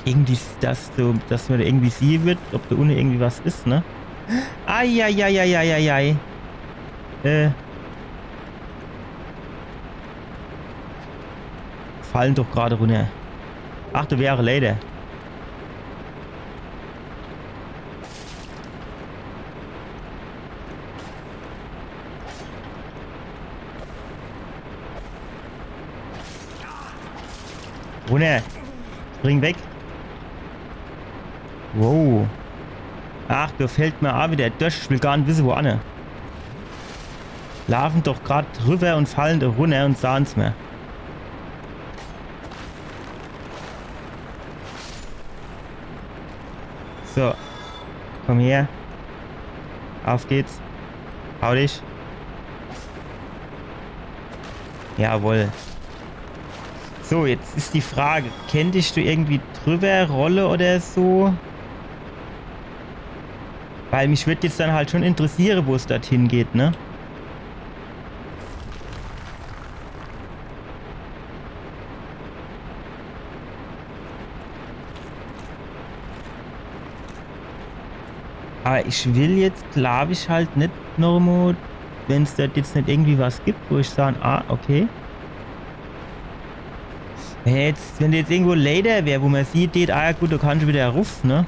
Irgendwie ist das so, dass man da irgendwie sehen wird, ob da unten irgendwie was ist, ne? Eieieiei. Fallen doch gerade runter. Ach, du wäre leider. Runter. Spring weg. Wow. Ach, da fällt mir auch wieder durch. Ich will gar nicht wissen, wo Anne. Laufen doch gerade rüber und fallen da runter und sahen's mir. So. Komm her. Auf geht's. Hau dich. Jawohl. So, jetzt ist die Frage. Kennt dich du irgendwie drüber, Rolle oder so? Weil mich würde jetzt dann halt schon interessieren, wo es dorthin geht, ne? Aber ich will jetzt, glaube ich, halt nicht normal, wenn es dort jetzt nicht irgendwie was gibt, wo ich sage, ah, okay. Wenn jetzt irgendwo Lader wäre, wo man sieht, ah ja gut, da kannst du wieder rauf, ne?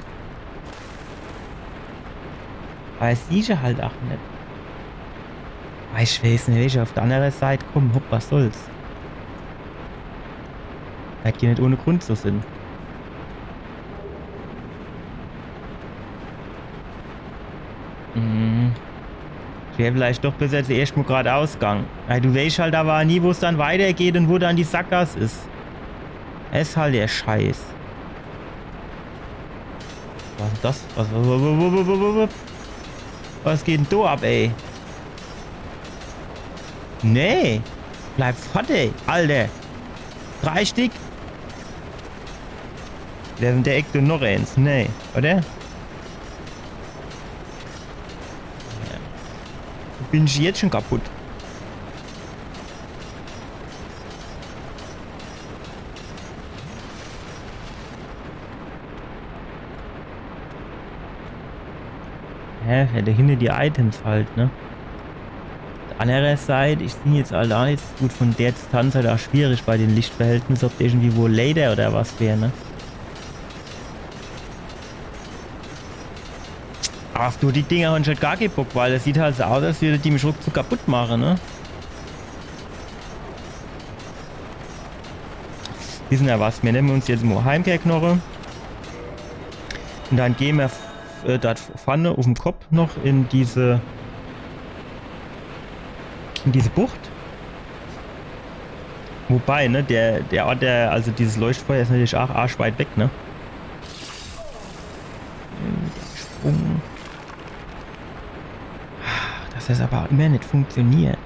Aber es sieht ja halt auch nicht. Aber ich weiß nicht, welche auf der anderen Seite kommen. Hopp, was soll's? Weil die nicht ohne Grund so sind. Wäre vielleicht doch besser zuerst mal geradeaus gegangen. Weil du weißt halt aber nie, wo es dann weitergeht und wo dann die Sackgasse ist. Es ist halt der Scheiß. Was ist das? Was geht denn da ab, ey? Nee. Bleib fertig, Alter. 3 Stück. Der Eck noch eins. Nee, oder? Bin ich jetzt schon kaputt. Hä? Ja, da hinten die Items halt, ne? Andererseits, ich sehe jetzt allein jetzt gut von der Distanz halt auch schwierig bei den Lichtverhältnissen, ob der irgendwie wohl Lader oder was wäre, ne? Ach du, die Dinger haben schon gar keinen Bock, weil das sieht halt so aus, als würde die mich ruckzuck kaputt machen, ne? Wissen ja was, wir nehmen uns jetzt mal Heimkehrknochen. Und dann gehen wir dort vorne auf dem Kopf noch in diese Bucht. Wobei, ne, der Ort, also dieses Leuchtfeuer ist natürlich auch arschweit weg, ne? Sprung. Dass das aber auch immer nicht funktioniert.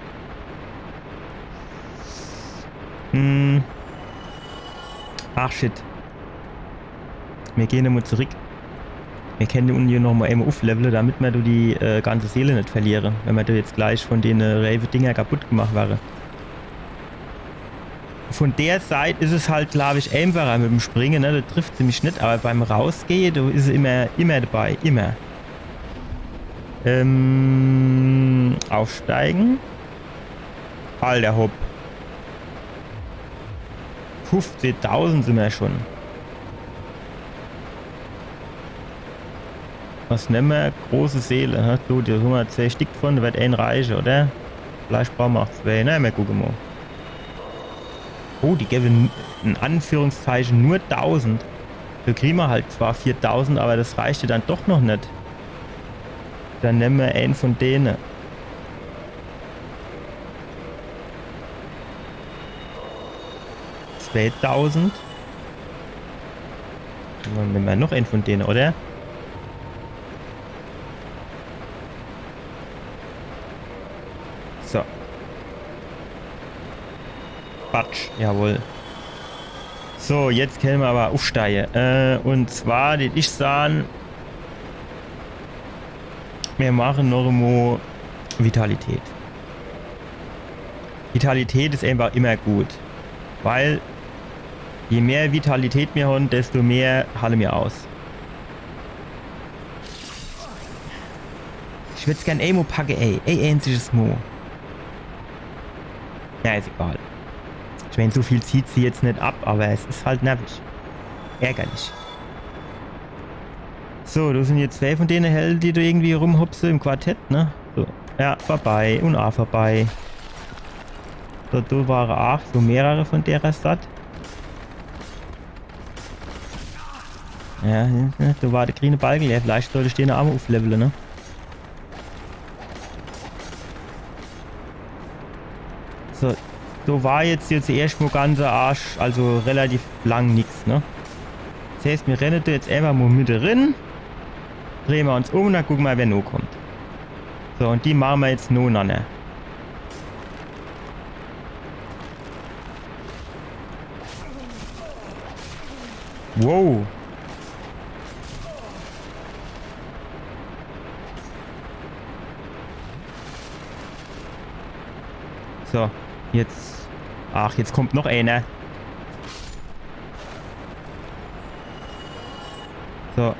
Ach shit. Wir gehen nochmal zurück. Wir können unten hier nochmal einmal aufleveln, damit wir die ganze Seele nicht verlieren. Wenn wir da jetzt gleich von den Rave-Dinger kaputt gemacht wäre. Von der Seite ist es halt, glaube ich, einfacher mit dem Springen, ne? Da trifft sie mich nicht, aber beim Rausgehen, da ist sie immer dabei. Immer. Aufsteigen. Alter Hopp. 15.000 sind wir schon. Was nehmen wir? Große Seele. Ne? Du, da haben wir 2 Stück von, da wird ein reichen, oder? Vielleicht brauchen wir auch 2. Na, wir gucken mal. Oh, die geben in Anführungszeichen nur 1000. Da kriegen wir halt zwar 4000, aber das reicht ja dann doch noch nicht. Dann nehmen wir einen von denen. $2000. Dann nehmen wir noch einen von denen, oder? So. Quatsch, jawohl. So, jetzt können wir aber aufsteigen. Und zwar, den ich sagen, wir machen noch einmal Vitalität. Vitalität ist einfach immer gut. Weil je mehr Vitalität wir haben, desto mehr halle wir aus. Ich würde es gerne Emo packen, ey. Ey, einziges Mo. Ja, ist egal. Ich meine, so viel zieht sie jetzt nicht ab, aber es ist halt nervig. Ärgerlich. So, du sind jetzt 2 von denen Helden, die du irgendwie rumhupse im Quartett, ne? So. Ja, vorbei und auch vorbei. So, du waren auch so mehrere von der Stadt. Ja, du war der grüne Balken, ja, vielleicht sollte ich den Arme aufleveln, ne? So, du war jetzt zuerst mal ganze Arsch, also relativ lang nichts, ne? Das heißt, wir rennen da jetzt einfach mal mit drin, drehen wir uns um und dann gucken wir, wer noch kommt. So, und die machen wir jetzt noch an. Wow. So, jetzt... Ach, jetzt kommt noch einer. So.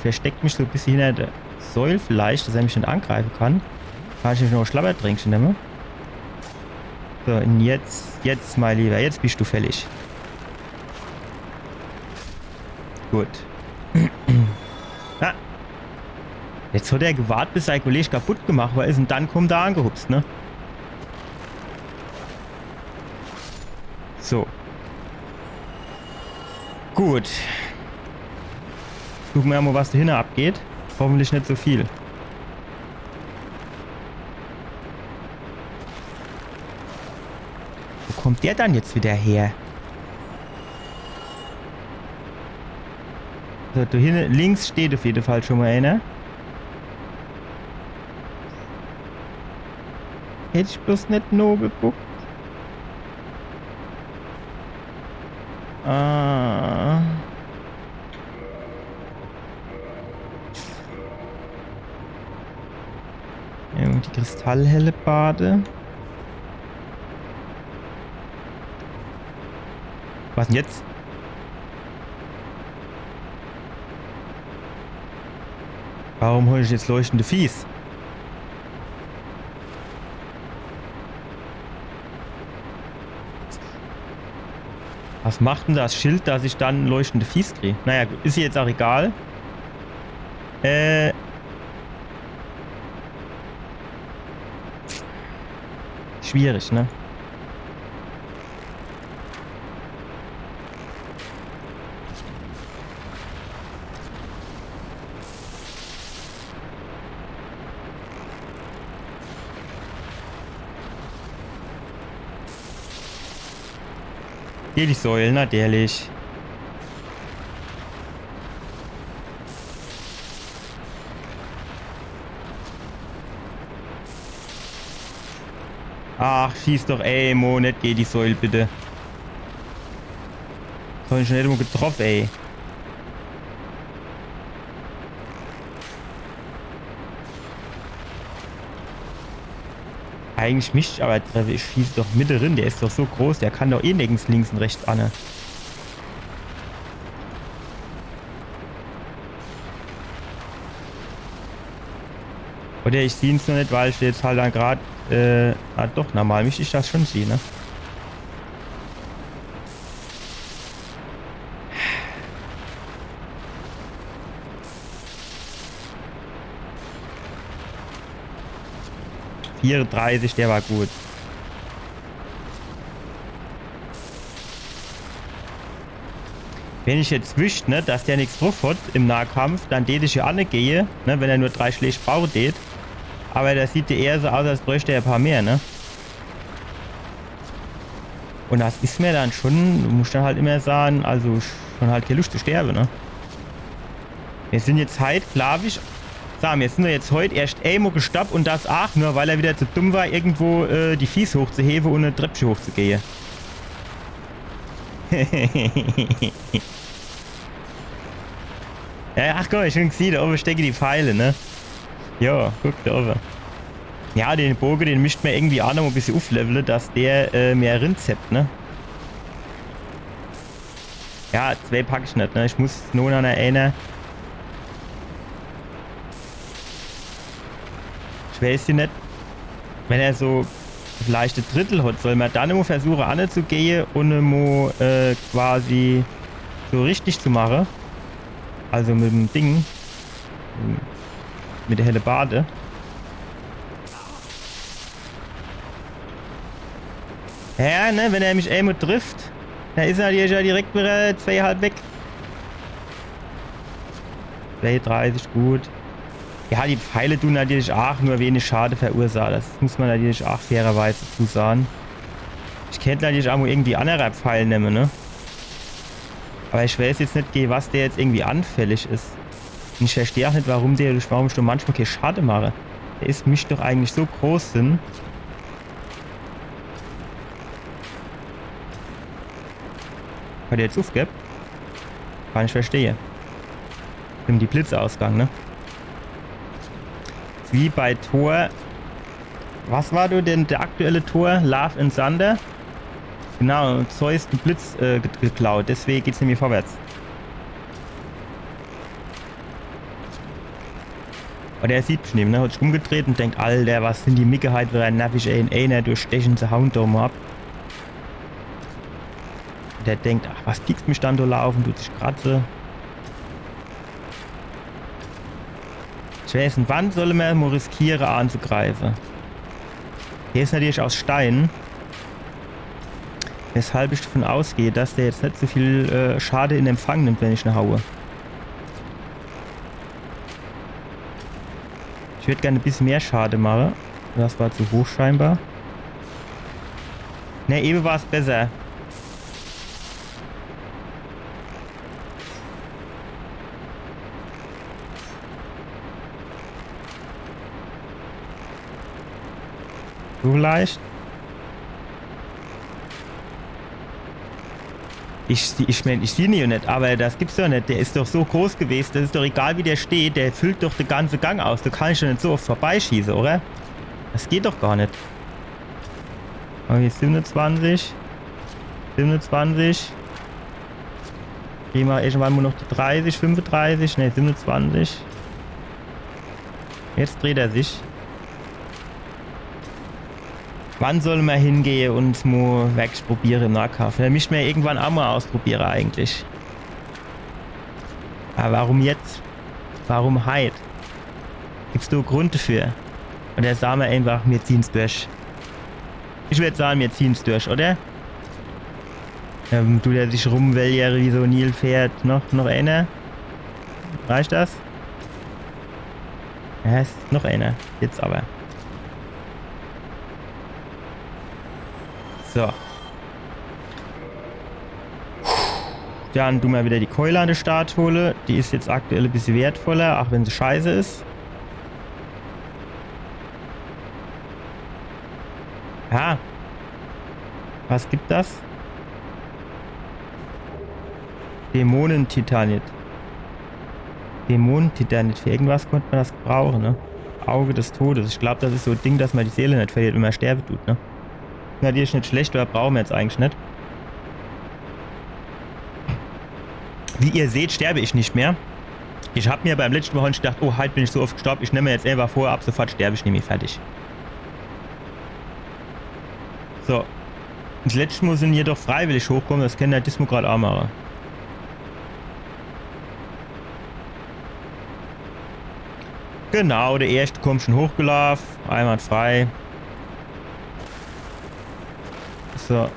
Versteckt mich so ein bisschen hinter der Säule vielleicht, dass er mich nicht angreifen kann. Kann ich noch ein Schlabbertrinkchen nehmen? So, und jetzt, mein Lieber, jetzt bist du fällig. Gut. Ah. Jetzt hat er gewartet, bis sein Kollege kaputt gemacht war ist und dann kommt er angehupst, ne? So. Gut. Gucken wir mal, was da hinten abgeht. Hoffentlich nicht so viel. Wo kommt der dann jetzt wieder her? So, da hinten links steht auf jeden Fall schon mal einer. Hätte ich bloß nicht nur geguckt. Ah. Ja, und die kristallhelle Bade. Was denn jetzt? Warum hole ich jetzt leuchtende Viehs? Was macht denn das Schild, dass ich dann leuchtende Viehs kriege? Naja, gut, ist jetzt auch egal. Schwierig, ne? Hier die Säulen, natürlich. Ach, schieß doch, ey, Mo, nicht geh die Säule, bitte. Soll ich schon nicht immer getroffen, ey. Eigentlich mich, aber ich schieße doch mit drin, der ist doch so groß, der kann doch eh nirgends links und rechts an. Oder ich sehe es nur nicht, weil ich jetzt halt dann gerade, doch, normal möchte ich das schon sehen, ne? ...34, der war gut. Wenn ich jetzt wüsste, ne, dass der nichts drauf hat im Nahkampf, dann tät ich ja angehe, ne, wenn er nur 3 Schläge braucht tät. Aber das sieht ja eher so aus, als bräuchte er ein paar mehr, ne? Und das ist mir dann schon, du musst dann halt immer sagen, also schon halt keine Lust zu sterben, ne? Wir sind jetzt heute, glaube ich, sagen wir, sind wir jetzt heute erst einmal gestoppt und das auch nur, weil er wieder zu dumm war, irgendwo die Viehs hochzuheben und eine Treppe hochzugehen. Ja, ach komm, ich schon gesehen, da oben stecken die Pfeile, ne? Ja, guck da oben. Ja, den Bogen, den mischt man irgendwie auch noch ein bisschen aufleveln, dass der mehr Rinzept, ne? Ja, 2 packe ich nicht, ne? Ich muss nur noch einer. Ich weiß nicht, wenn er so vielleicht ein Drittel hat, soll man dann immer versuchen anzugehen und immer quasi so richtig zu machen. Also mit dem Ding. Mit der helle Bade. Ja, ne, wenn er mich einmal trifft, dann ist er ja direkt wieder 2,5 weg. 2,30, gut. Ja, die Pfeile tun natürlich auch nur wenig Schade verursachen. Das muss man natürlich auch fairerweise zu sagen. Ich könnte natürlich auch mal irgendwie andere Pfeile nehmen, ne? Aber ich weiß jetzt nicht, was der jetzt irgendwie anfällig ist. Und ich verstehe auch nicht, warum ich da manchmal keine Schade mache. Der ist mich doch eigentlich so groß sind. Hat der jetzt aufgegeben? Kann ich verstehen. Nimm die Blitzausgang, ne? Wie bei Tor. Was war du denn der aktuelle Tor? Love and Thunder? Genau, Zeus den Blitz geklaut. Deswegen geht's nämlich vorwärts. Aber der sieht mich nicht, ne? Hat sich umgedreht und denkt, Alter, was sind die Micke für ein nervig, ey, in einer durchstechen zu hauen, da mal ab. Der denkt, ach, was piekst mich dann da laufen, tut sich kratze. Ich weiß nicht, wann soll man mal riskieren anzugreifen? Hier ist natürlich aus Stein. Weshalb ich davon ausgehe, dass der jetzt nicht so viel Schade in Empfang nimmt, wenn ich ihn haue. Ich würde gerne ein bisschen mehr Schade machen. Das war zu hoch scheinbar. Ne, eben war es besser. So leicht. Ich meine, ich sehe ihn ja nicht, aber das gibt's doch nicht. Der ist doch so groß gewesen, das ist doch egal, wie der steht, der füllt doch den ganzen Gang aus. Da kann ich doch nicht so oft vorbeischießen, oder? Das geht doch gar nicht. Okay, 27. 27. Gehen wir irgendwann nur noch die 30, 35, ne, 27. Jetzt dreht er sich. Wann sollen wir hingehen und es mal wegprobieren im Nahkampf? Da müssen wir irgendwann auch mal ausprobieren eigentlich. Aber warum jetzt? Warum heute? Gibt's da Grund dafür? Und da sagen wir einfach, wir ziehen's durch. Ich würde sagen, wir ziehen's durch, oder? Du, der sich rumwählt wie so ein Nilpferd. Noch einer? Reicht das? Ja, ist noch einer. Jetzt aber. So. Dann du mal wieder die Keule an den Start hole. Die ist jetzt aktuell ein bisschen wertvoller, auch wenn sie scheiße ist. Ja. Was gibt das? Dämonentitanit. Dämonentitanit. Für irgendwas konnte man das brauchen, ne? Auge des Todes. Ich glaube, das ist so ein Ding, dass man die Seele nicht verliert, wenn man sterben tut, ne? Na, die ist nicht schlecht, aber brauchen wir jetzt eigentlich nicht. Wie ihr seht, sterbe ich nicht mehr. Ich habe mir beim letzten Mal gedacht, oh, heute bin ich so oft gestorben, ich nehme mir jetzt einfach vor, ab sofort sterbe ich nämlich fertig. So. Das letzte Mal sind hier doch freiwillig hochkommen, das kann der Dismo gerade auch machen. Genau, der erste kommt schon hochgelaufen, einwandfrei. So.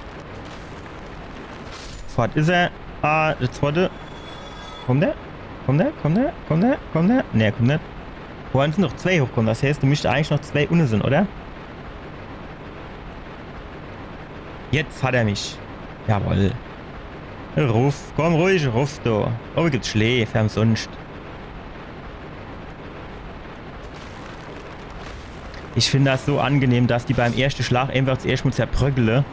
Fort ist er. Ah, der zweite. Kommt der? Kommt der? Kommt der? Kommt der? Kommt der? Ne, kommt nicht. Vorhin sind noch zwei hochkommen. Das heißt, du müsstest eigentlich noch zwei unten sind, oder? Jetzt hat er mich. Jawohl. Ruf. Komm ruhig, ruf du. Oh, wie gibt's Schläfe umsonst. Ich finde das so angenehm, dass die beim ersten Schlag einfach zuerst mal zerbröckeln.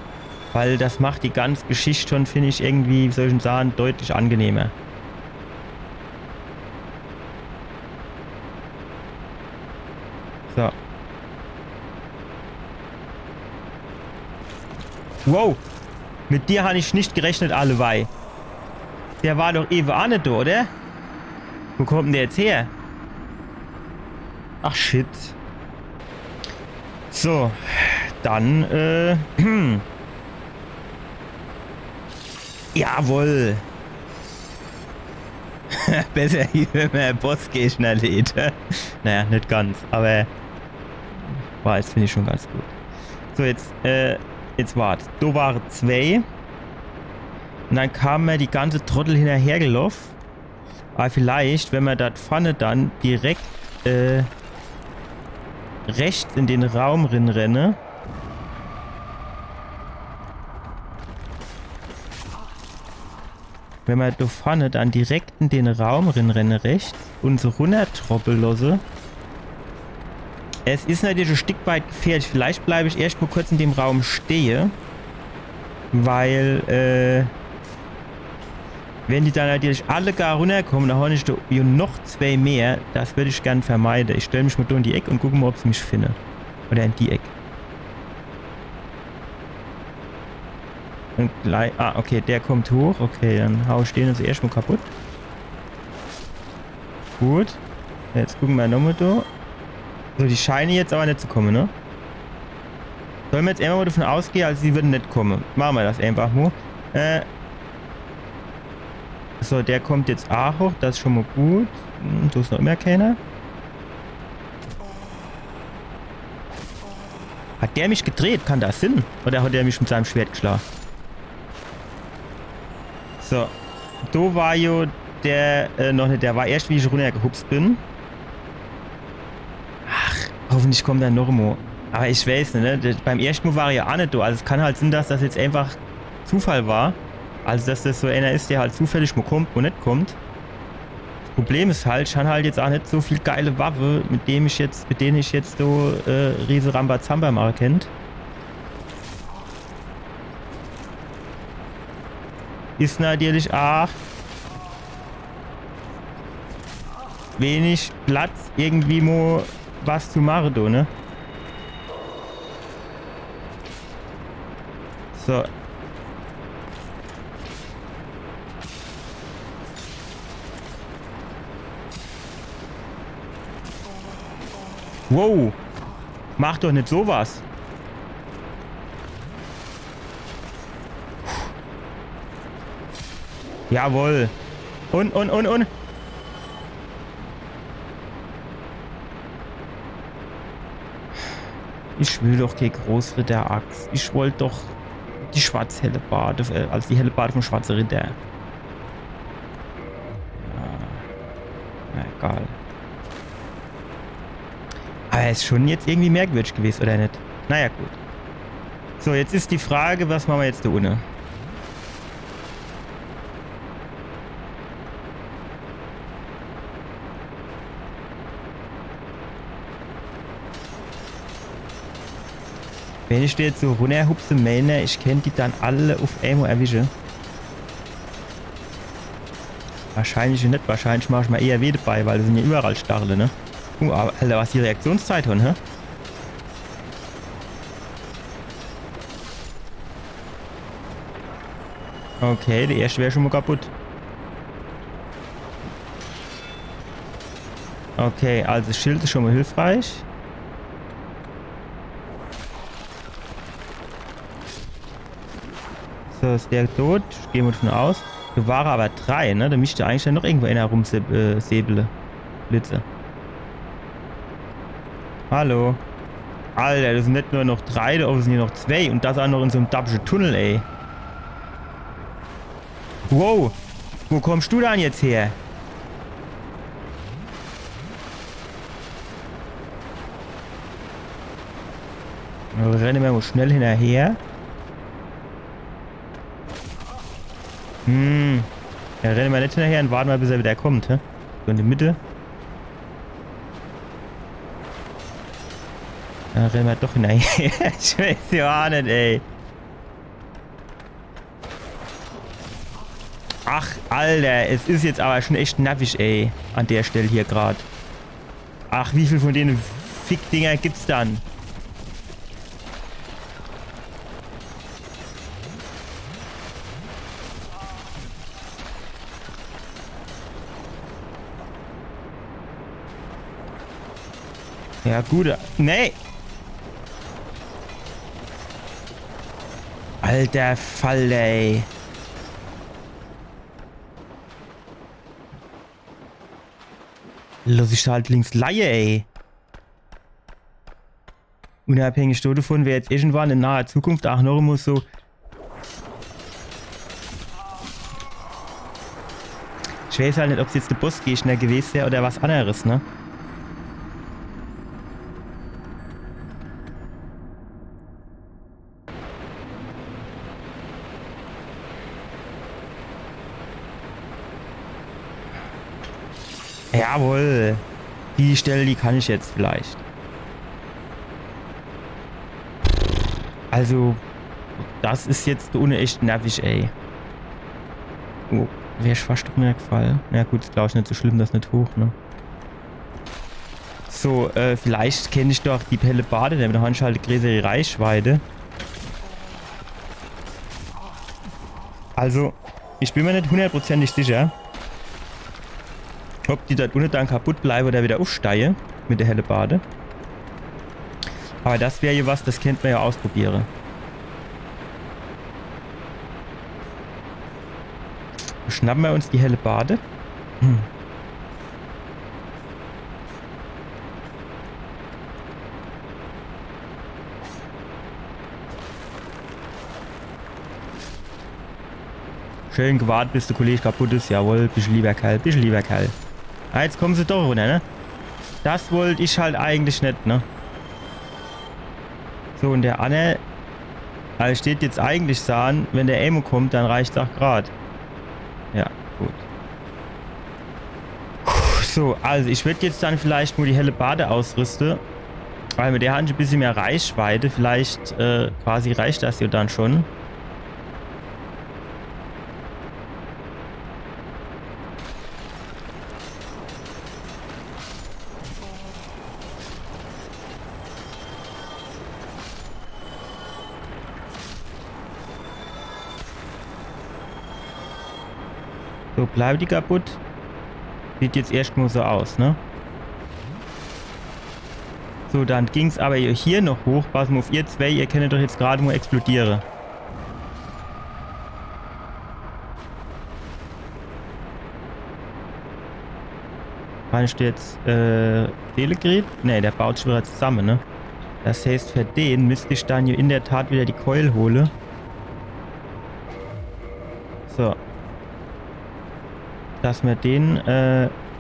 Weil das macht die ganze Geschichte schon, finde ich, irgendwie, wie soll ich denn sagen, deutlich angenehmer. So. Wow. Mit dir habe ich nicht gerechnet, allewei. Der war doch eben auch nicht da, oder? Wo kommt denn der jetzt her? Ach, shit. So. Dann, Jawohl. Besser hier, wenn man Bossgegner lädt. Naja, nicht ganz, aber war jetzt finde ich schon ganz gut. So, jetzt wart. Da waren zwei. Und dann kam mir die ganze Trottel hinterhergelaufen. Aber vielleicht, wenn man das vorne dann direkt rechts in den Raum renne. Wenn man da vorne dann direkt in den Raum renne rechts und so runtertroppeln lasse. Es ist natürlich ein Stück weit gefährlich. Vielleicht bleibe ich erst mal kurz in dem Raum stehen. Weil, wenn die dann natürlich alle gar runterkommen, dann habe ich da noch zwei mehr. Das würde ich gern vermeiden. Ich stelle mich mal da in die Ecke und gucke mal, ob sie mich finden. Oder in die Ecke. Und gleich. Ah, okay, der kommt hoch. Okay, dann hau ich den jetzt erstmal kaputt. Gut. Jetzt gucken wir nochmal da. So, die scheinen jetzt aber nicht zu kommen, ne? Sollen wir jetzt einfach mal davon ausgehen, also sie würden nicht kommen. Machen wir das einfach mal. So, der kommt jetzt auch hoch. Das ist schon mal gut. Du ist noch immer keiner. Hat der mich gedreht? Kann das Sinn? Oder hat der mich mit seinem Schwert geschlagen? So. Da war ja der noch nicht. Der war erst, wie ich runtergehupst bin. Ach, hoffentlich kommt er noch mal. Aber ich weiß nicht, ne? Beim ersten Mal war er ja auch nicht da. Also es kann halt sein, dass das jetzt einfach Zufall war. Also dass das so einer ist, der halt zufällig mal kommt und nicht kommt. Das Problem ist halt, ich habe halt jetzt auch nicht so viel geile Waffe, mit denen ich jetzt so Riese Rambazamba machen kennt. ist natürlich auch wenig Platz, irgendwie mal was zu machen, da, ne? So. Wow. Mach doch nicht sowas. Jawohl. Und. Ich will doch kein Großritter-Axt. Ich wollte doch die Schwarzhellebarde, also die Hellebarde vom Schwarzen Ritter. Ja. Na, egal. Aber er ist schon jetzt irgendwie merkwürdig gewesen, oder nicht? Naja, gut. So, jetzt ist die Frage, was machen wir jetzt da ohne? Wenn ich die jetzt so runterhupse, meine, ich kann die dann alle auf einmal erwischen. Wahrscheinlich nicht. Wahrscheinlich mache ich mal eher weh dabei, weil das sind ja überall Stacheln, ne? Alter, was die Reaktionszeit haben, hä? Okay, der erste wäre schon mal kaputt. Okay, also das Schild ist schon mal hilfreich. So, ist der tot? Gehen wir davon aus. Da waren aber 3, ne? Da müsste eigentlich noch irgendwo einer rumsäbeln. Blitze. Hallo. Alter, das sind nicht nur noch 3, da sind hier noch 2. Und das auch noch in so einem dappischen Tunnel, ey. Wow. Wo kommst du dann jetzt her? Wir rennen wir mal schnell hinterher. Ja, rennen wir nicht hinterher und warten mal, bis er wieder kommt, hä? So in die Mitte. Da rennen wir doch hinterher. Ich weiß ja auch nicht, ey. Ach, Alter, es ist jetzt aber schon echt nervig, ey. An der Stelle hier gerade. Ach, wie viel von denen Fick-Dinger gibt's dann? Ja, gut. Nee. Alter Fall, ey. Lass ich halt links Laie, ey. Unabhängig davon, wer jetzt irgendwann in naher Zukunft auch noch muss so. Ich weiß halt nicht, ob es jetzt der Bossgegner gewesen wäre oder was anderes, ne? Jawohl. Die Stelle, die kann ich jetzt vielleicht. Also, das ist jetzt ohne echt nervig, ey. Oh, wäre ich fast runtergefallen. Na gut, ist glaube ich nicht so schlimm, das nicht hoch, ne? So, vielleicht kenne ich doch die Hellebarde, damit habe ich halt eine größere Reichweite. Also, ich bin mir nicht hundertprozentig sicher, ob die dort unten dann kaputt bleiben oder wieder aufsteigen mit der Hellebarde. Aber das wäre ja was, das könnte man ja ausprobieren. Schnappen wir uns die Hellebarde. Schön gewartet, bis der Kollege kaputt ist. Jawohl, bisschen lieber Kerl, bisschen lieber Kerl. Ah, jetzt kommen sie doch runter, ne? Das wollte ich halt eigentlich nicht, ne? So, und der Anne, also steht jetzt eigentlich sagen, wenn der Emo kommt, dann reicht es auch gerade. Ja, gut. So, also ich werde jetzt dann vielleicht nur die Hellebarde ausrüsten. Weil mit der habe ich ein bisschen mehr Reichweite. Vielleicht quasi reicht das ja dann schon. So, bleibt die kaputt. Sieht jetzt erstmal so aus, ne? So, dann ging es aber hier noch hoch. Pass mal auf, ihr zwei, ihr könnt doch jetzt gerade mal explodieren. Kann ich jetzt Fehlergerät? Ne, der baut schon wieder zusammen, ne? Das heißt, für den müsste ich dann hier in der Tat wieder die Keul holen. So. Dass wir den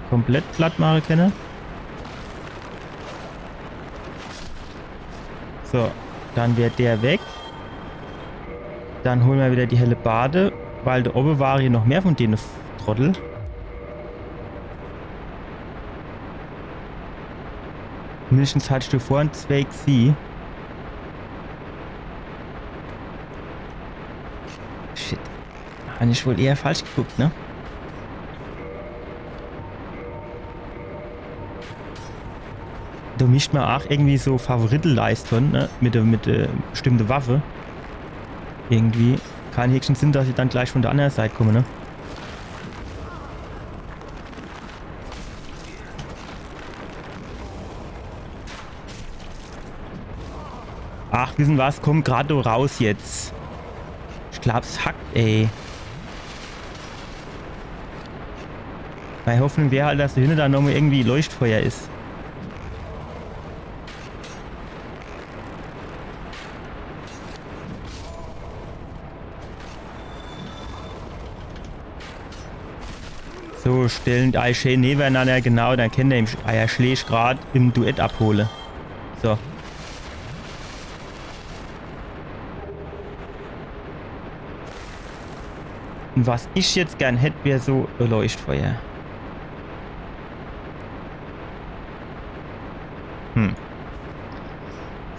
komplett platt machen können. So, dann wird der weg. Dann holen wir wieder die helle Bade, weil da oben war hier noch mehr von denen Trottel. Mindestens hattest du vorhin zwei gesehen. Shit. Habe ich wohl eher falsch geguckt, ne? Da mischt man auch irgendwie so Favoritenleistungen, ne? Mit der bestimmten Waffe. Irgendwie. Kein Häkchen Sinn, dass ich dann gleich von der anderen Seite komme, ne? Ach, wissen was? Kommt gerade raus jetzt. Ich glaub's hackt, ey. Meine Hoffnung wäre halt, dass da hinten dann nochmal irgendwie Leuchtfeuer ist. So, stellen die schön nebeneinander, genau, dann kennt er ihn. Er schlägt gerade im Duett abholen. So. Und was ich jetzt gern hätte, wäre so ein Leuchtfeuer.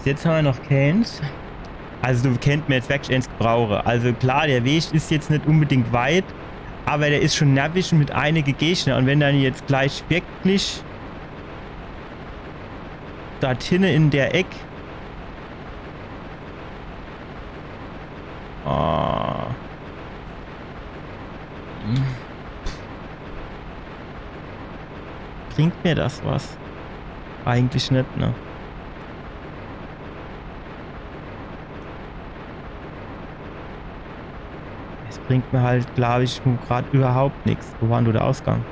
Jetzt haben wir noch keins. Also du kennt mir jetzt wirklich eins brauche. Also klar, der Weg ist jetzt nicht unbedingt weit, aber der ist schon nervig mit einigen Gegner. Und wenn dann jetzt gleich wirklich dort hinten in der Ecke bringt mir das was? Eigentlich nicht, ne? Es bringt mir halt, glaube ich, gerade überhaupt nichts. Wo war denn der Ausgang?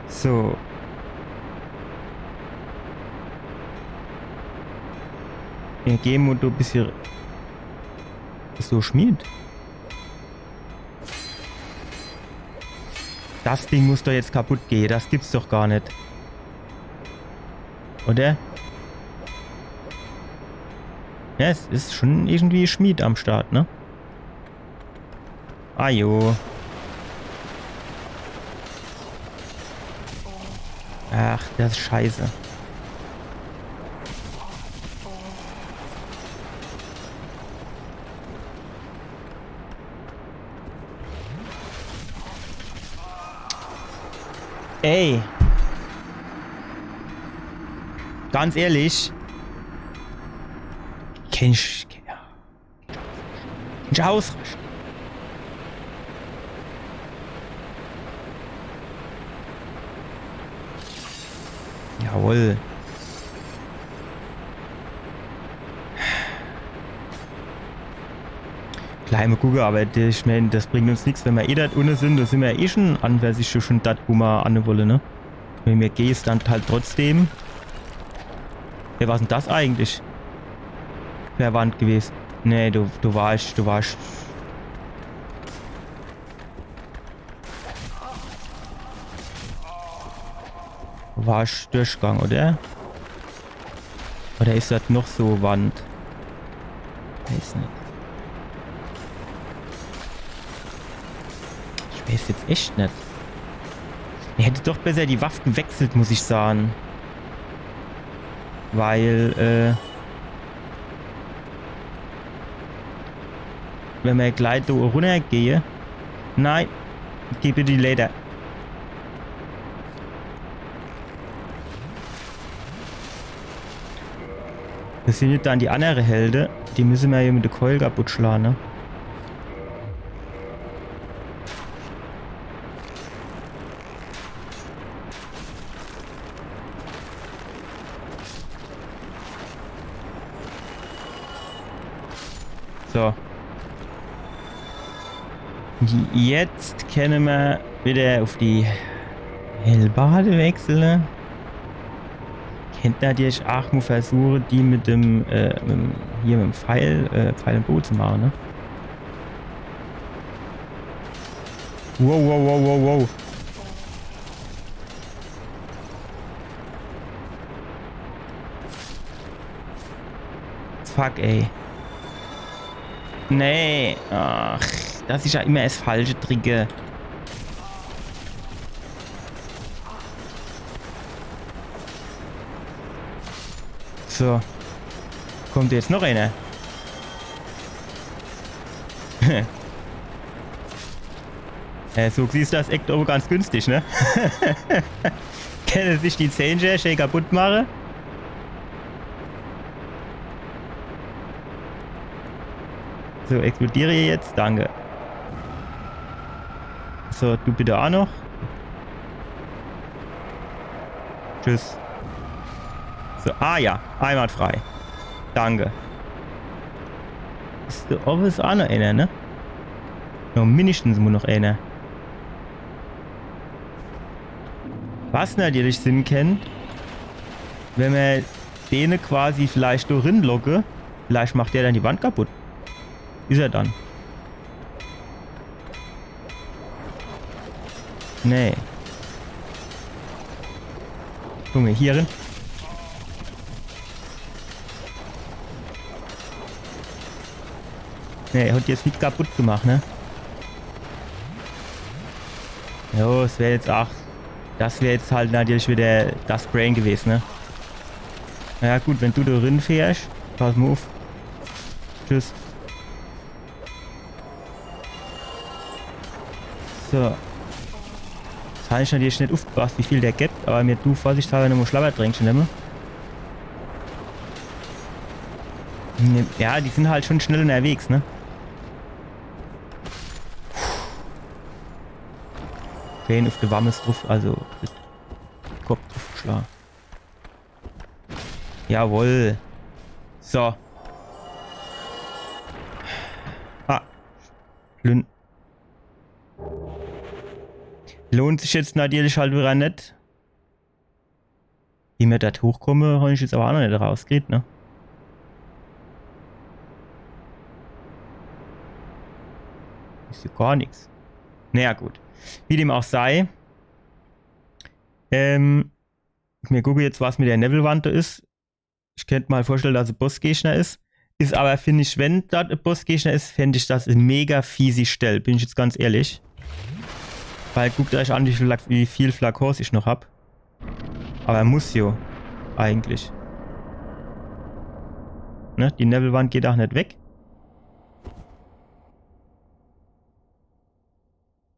So. Wir gehen und ein bisschen so Schmied. Das Ding muss doch jetzt kaputt gehen. Das gibt's doch gar nicht. Oder? Ja, es ist schon irgendwie Schmied am Start, ne? Ah jo. Ach, das ist scheiße. Ey. Ganz ehrlich. Kenn ich ausrasten. Jawohl. Kleine Kugel, aber ich meine, das bringt uns nichts, wenn wir eh dort unten sind. Da sind wir eh schon an, wer sich schon das, wo wir an wollen, ne? Wenn wir gehen, dann halt trotzdem. Wer war denn das eigentlich? Wer Wand gewesen? Nee, du warst. Warst Durchgang, oder? Oder ist das noch so Wand? Weiß nicht. Ich weiß jetzt echt nicht. Ich hätte doch besser die Waffe gewechselt, muss ich sagen. Weil, wenn wir gleich da runtergehen. Nein, gib mir die Leder. Das sind jetzt dann die anderen Helden. Die müssen wir hier mit der Keul kaputt schlagen, ne? So. Jetzt können wir wieder auf die Hellbade wechseln. Kennt natürlich auch mal versuchen, die mit dem, hier mit dem Pfeil und Boot zu machen, ne? Wow, wow, wow, wow, wow. Fuck, ey. Nee. Ach, das ist ja immer das falsche Trigger. So. Kommt jetzt noch einer? So siehst du das echt aber ganz günstig, ne? Können sich die Zähne schön kaputt machen? So, explodiere jetzt. Danke. So, du bitte auch noch. Tschüss. So, ah ja, einwandfrei. Danke. Ist da oben ist auch noch einer, ne? Noch mindestens nur noch einer. Was natürlich Sinn kennt, wenn wir den quasi vielleicht da rinlogge, vielleicht macht der dann die Wand kaputt. Ist er dann? Nee. Guck mal, hier rein. Nee, er hat jetzt nicht kaputt gemacht, ne? Jo, es wäre jetzt auch... Das wäre jetzt halt natürlich wieder das Brain gewesen, ne? Naja gut, wenn du da drin fährst, pass mal auf. Tschüss. So. Jetzt habe ich natürlich nicht aufgepasst, wie viel der gibt, aber mir du vorsichtshalber noch mal Schlabbertränkchen nehmen. Ja, die sind halt schon schnell unterwegs, ne? Schön auf der Wammes drauf, also Kopf drauf geschlagen. Jawohl. So. Ah. Lünn. Lohnt sich jetzt natürlich halt wieder nicht. Wie wir da hochkommen, habe ich jetzt aber auch noch nicht rausgekriegt, ne? Ist ja gar nichts. Naja, gut. Wie dem auch sei. Mir gucke jetzt, was mit der Nebelwand da ist. Ich könnte mal vorstellen, dass es ein Bossgegner ist. Ist aber, finde ich, wenn das ein Bossgegner ist, fände ich das eine mega fiese Stelle. Bin ich jetzt ganz ehrlich. Weil guckt euch an, wie viel Flakons ich noch habe. Aber er muss ja. Eigentlich. Ne? Die Nebelwand geht auch nicht weg.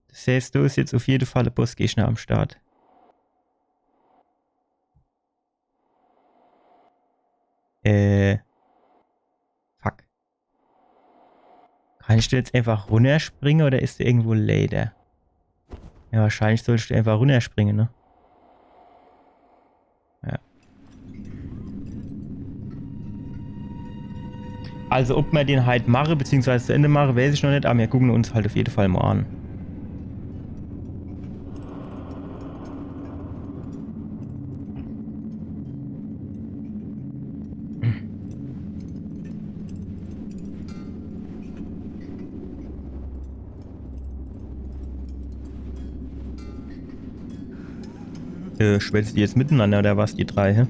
Das heißt, du ist jetzt auf jeden Fall ein Bossgegner am Start. Fuck. Kann ich da jetzt einfach runterspringen oder ist der irgendwo Lader? Ja, wahrscheinlich sollst du einfach runterspringen, ne? Ja. Also, ob wir den halt machen, beziehungsweise zu Ende machen, weiß ich noch nicht, aber wir gucken uns halt auf jeden Fall mal an. Schwätzt die jetzt miteinander oder was, die drei, hä?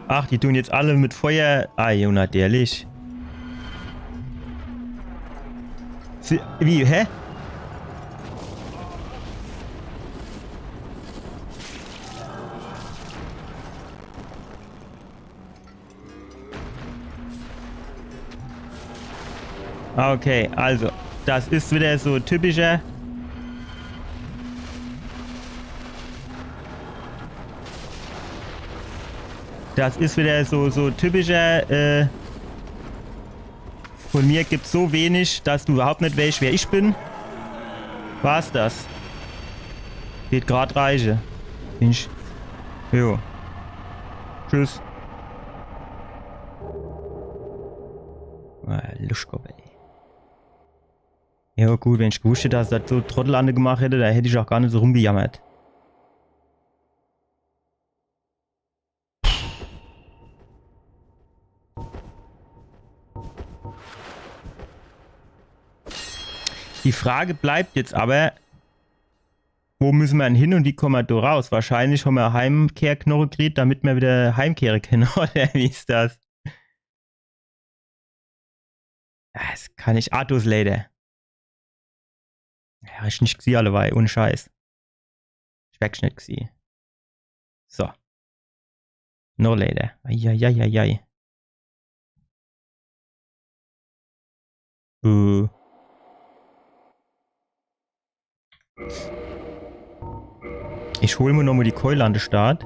Ach, die tun jetzt alle mit Feuer. Ah, ja, natürlich. Wie, hä? Okay, also, das ist wieder so typischer. Das ist wieder so typischer, von mir gibt's so wenig, dass du überhaupt nicht weißt, wer ich bin. War's das? Geht grad reiche. Jo. Tschüss. Luschkopf, ey. Ja gut, wenn ich gewusst hätte, dass das so Trottelande gemacht hätte, da hätte ich auch gar nicht so rumgejammert. Die Frage bleibt jetzt aber, wo müssen wir denn hin und wie kommen wir da raus? Wahrscheinlich haben wir Heimkehrknochen gekriegt, damit wir wieder heimkehren können, oder wie ist das? Das kann ich Artus leider. Ja, ich nicht gesehen allebei, ohne Scheiß. Ich weg nicht gesehen. So. No leider. Eieieiei. Ich hole mir nochmal die Keule an den Start,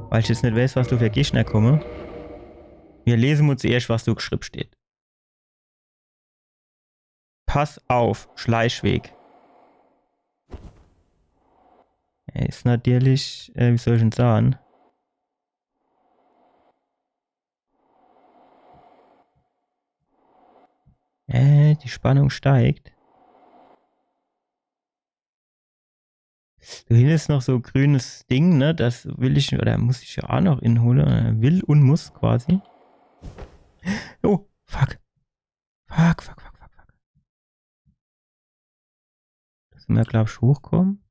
weil ich jetzt nicht weiß, was du für Gegner komme. Wir lesen uns zuerst, was da geschrieben steht. Pass auf, Schleichweg. Er ist natürlich, wie soll ich denn sagen? Die Spannung steigt. Da hinten ist noch so grünes Ding, ne? Das will ich, oder muss ich ja auch noch inholen. Will und muss quasi. Oh, fuck. Fuck. Das müssen wir, glaube ich, hochkommen.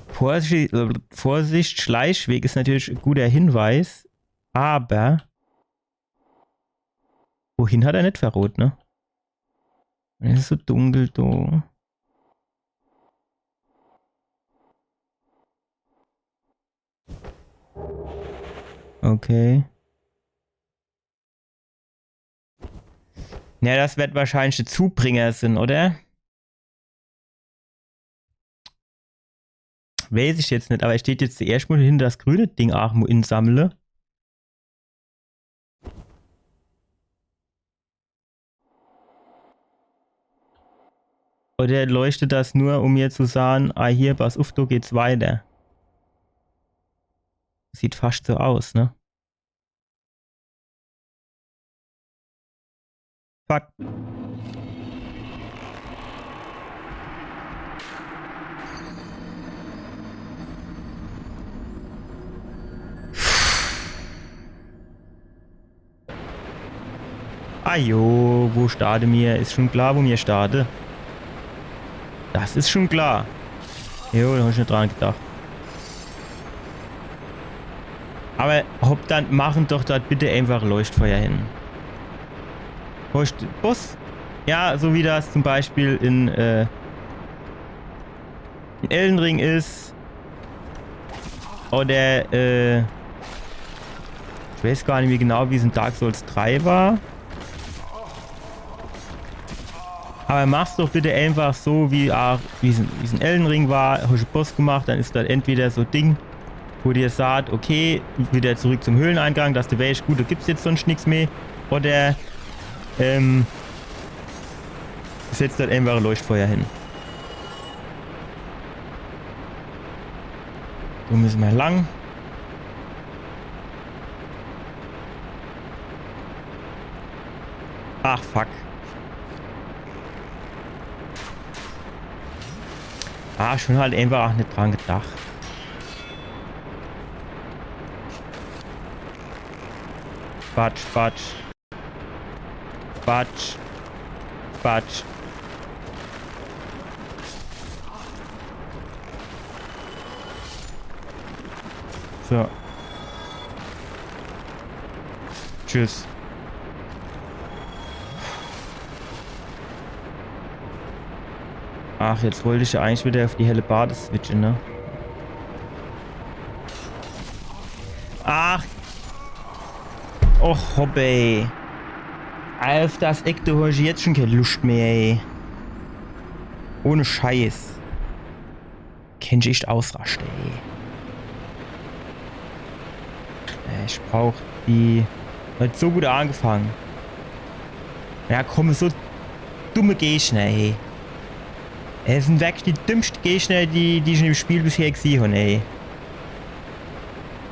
Vorsicht, Schleichweg ist natürlich ein guter Hinweis. Aber wohin hat er nicht verrot, ne? Es ist so dunkel, da. Okay. Ja, das wird wahrscheinlich der Zubringer sein, oder? Weiß ich jetzt nicht, aber ich steht jetzt zuerst mal hinter das grüne Ding auch mal insammle. Oder leuchtet das nur, um mir zu sagen, ah hier, pass auf, da geht's weiter. Sieht fast so aus, ne? Fuck. Ajo, wo starte mir? Ist schon klar, wo mir starte. Das ist schon klar. Jo, da hab ich nicht dran gedacht. Aber hopp, dann machen doch dort bitte einfach Leuchtfeuer hin. Bus? Ja, so wie das zum Beispiel in Elden Ring ist. Oder ich weiß gar nicht mehr genau, wie es in Dark Souls 3 war. Aber mach's doch bitte einfach so, wie es in Elden Ring war. Hast du einen Boss gemacht, dann ist das entweder so ein Ding, wo dir sagt, okay, wieder zurück zum Höhleneingang, dass du weißt, gut, da gibt's jetzt sonst nichts mehr. Oder setzt dort einfach ein Leuchtfeuer hin. So müssen wir lang. Ach, fuck. Schon halt einfach auch nicht dran gedacht. Quatsch. So. Tschüss. Ach, jetzt wollte ich ja eigentlich wieder auf die helle Bade switchen, ne? Ach. Och, Hobby. Auf das Eck, da habe ich jetzt schon keine Lust mehr, ey. Ohne Scheiß. kann ich echt ausrasten, ey. Ich brauch die... Hat so gut angefangen. Ja, komm, so dumme Gegner, ey. Es sind wirklich die dümmsten Gegner, die ich in dem Spiel bisher gesehen habe, ey.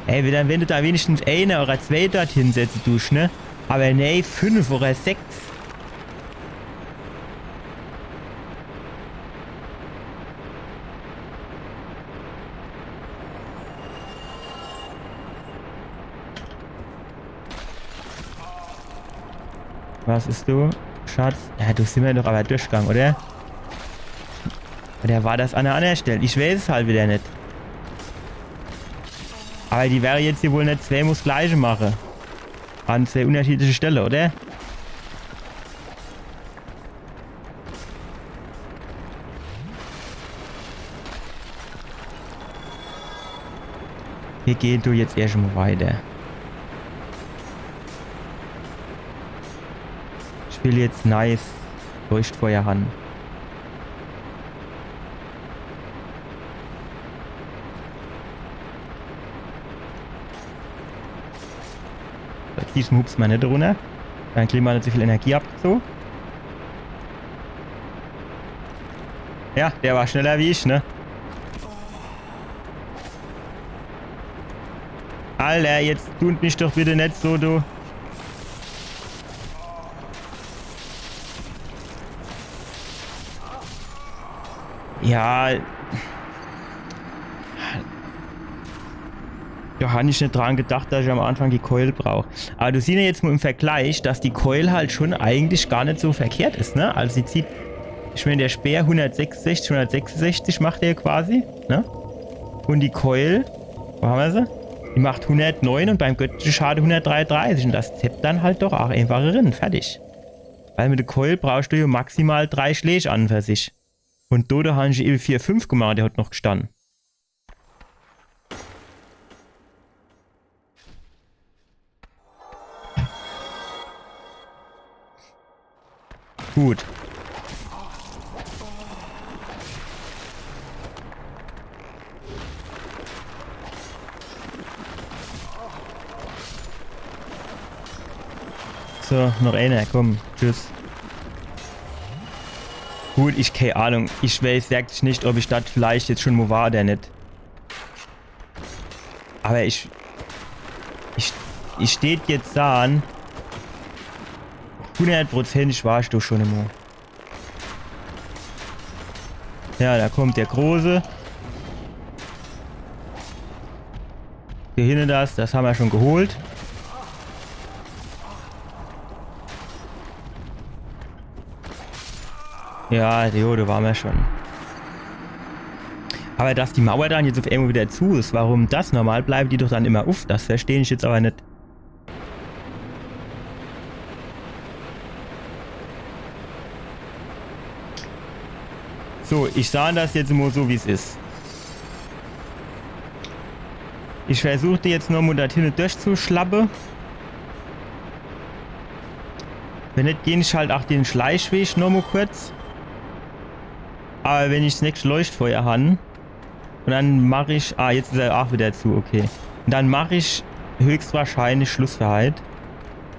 Ey, wenn du da wenigstens eine oder zwei dort hinsetzen tust, ne? Aber ne, 5 oder 6. Was ist du, Schatz? Ja, du sind wir doch aber durchgegangen, oder? Oder war das an einer anderen Stelle? Ich weiß es halt wieder nicht. Aber die wäre jetzt hier wohl nicht zwei muss gleiche machen. An zwei unterschiedliche Stellen, oder? Wir gehen du jetzt erstmal weiter. Ich will jetzt nice Leuchtfeuer haben. Diesem Hups mal nicht runter. Dann kriegen wir nicht so viel Energie ab. So. Ja, der war schneller wie ich, ne? Alter, jetzt tut mich doch bitte nicht so, du. Ja. Da habe ich nicht dran gedacht, dass ich am Anfang die Keule brauche. Aber du siehst ja jetzt mal im Vergleich, dass die Keule halt schon eigentlich gar nicht so verkehrt ist, ne? Also sie zieht, ich meine, der Speer 166 macht er quasi, ne? Und die Keule, wo haben wir sie? Die macht 109 und beim göttlichen Schade 133. Und das tippt dann halt doch auch einfacher rein. Fertig. Weil mit der Keule brauchst du ja maximal 3 Schläge an für sich. Und da habe ich eben 4, 5 gemacht, der hat noch gestanden. Gut. So, noch einer, komm, tschüss. Gut, ich keine Ahnung. Ich weiß wirklich nicht, ob ich das vielleicht jetzt schon mal war oder nicht. Aber ich steht jetzt da an. 100% war ich doch schon immer. Ja, da kommt der Große. Hier hinten das haben wir schon geholt. Ja, jo, da waren wir schon. Aber dass die Mauer dann jetzt auf einmal wieder zu ist, warum das normal bleibt, die doch dann immer auf, das verstehe ich jetzt aber nicht. So, ich sah das jetzt immer so, wie es ist. Ich versuchte jetzt nochmal da hinten durchzuschlappen. Wenn nicht, gehe ich halt auch den Schleichweg nochmal kurz. Aber wenn ich das nächste Leuchtfeuer habe, und dann mache ich... Ah, jetzt ist er auch wieder zu, okay. Und dann mache ich höchstwahrscheinlich Schluss für heute.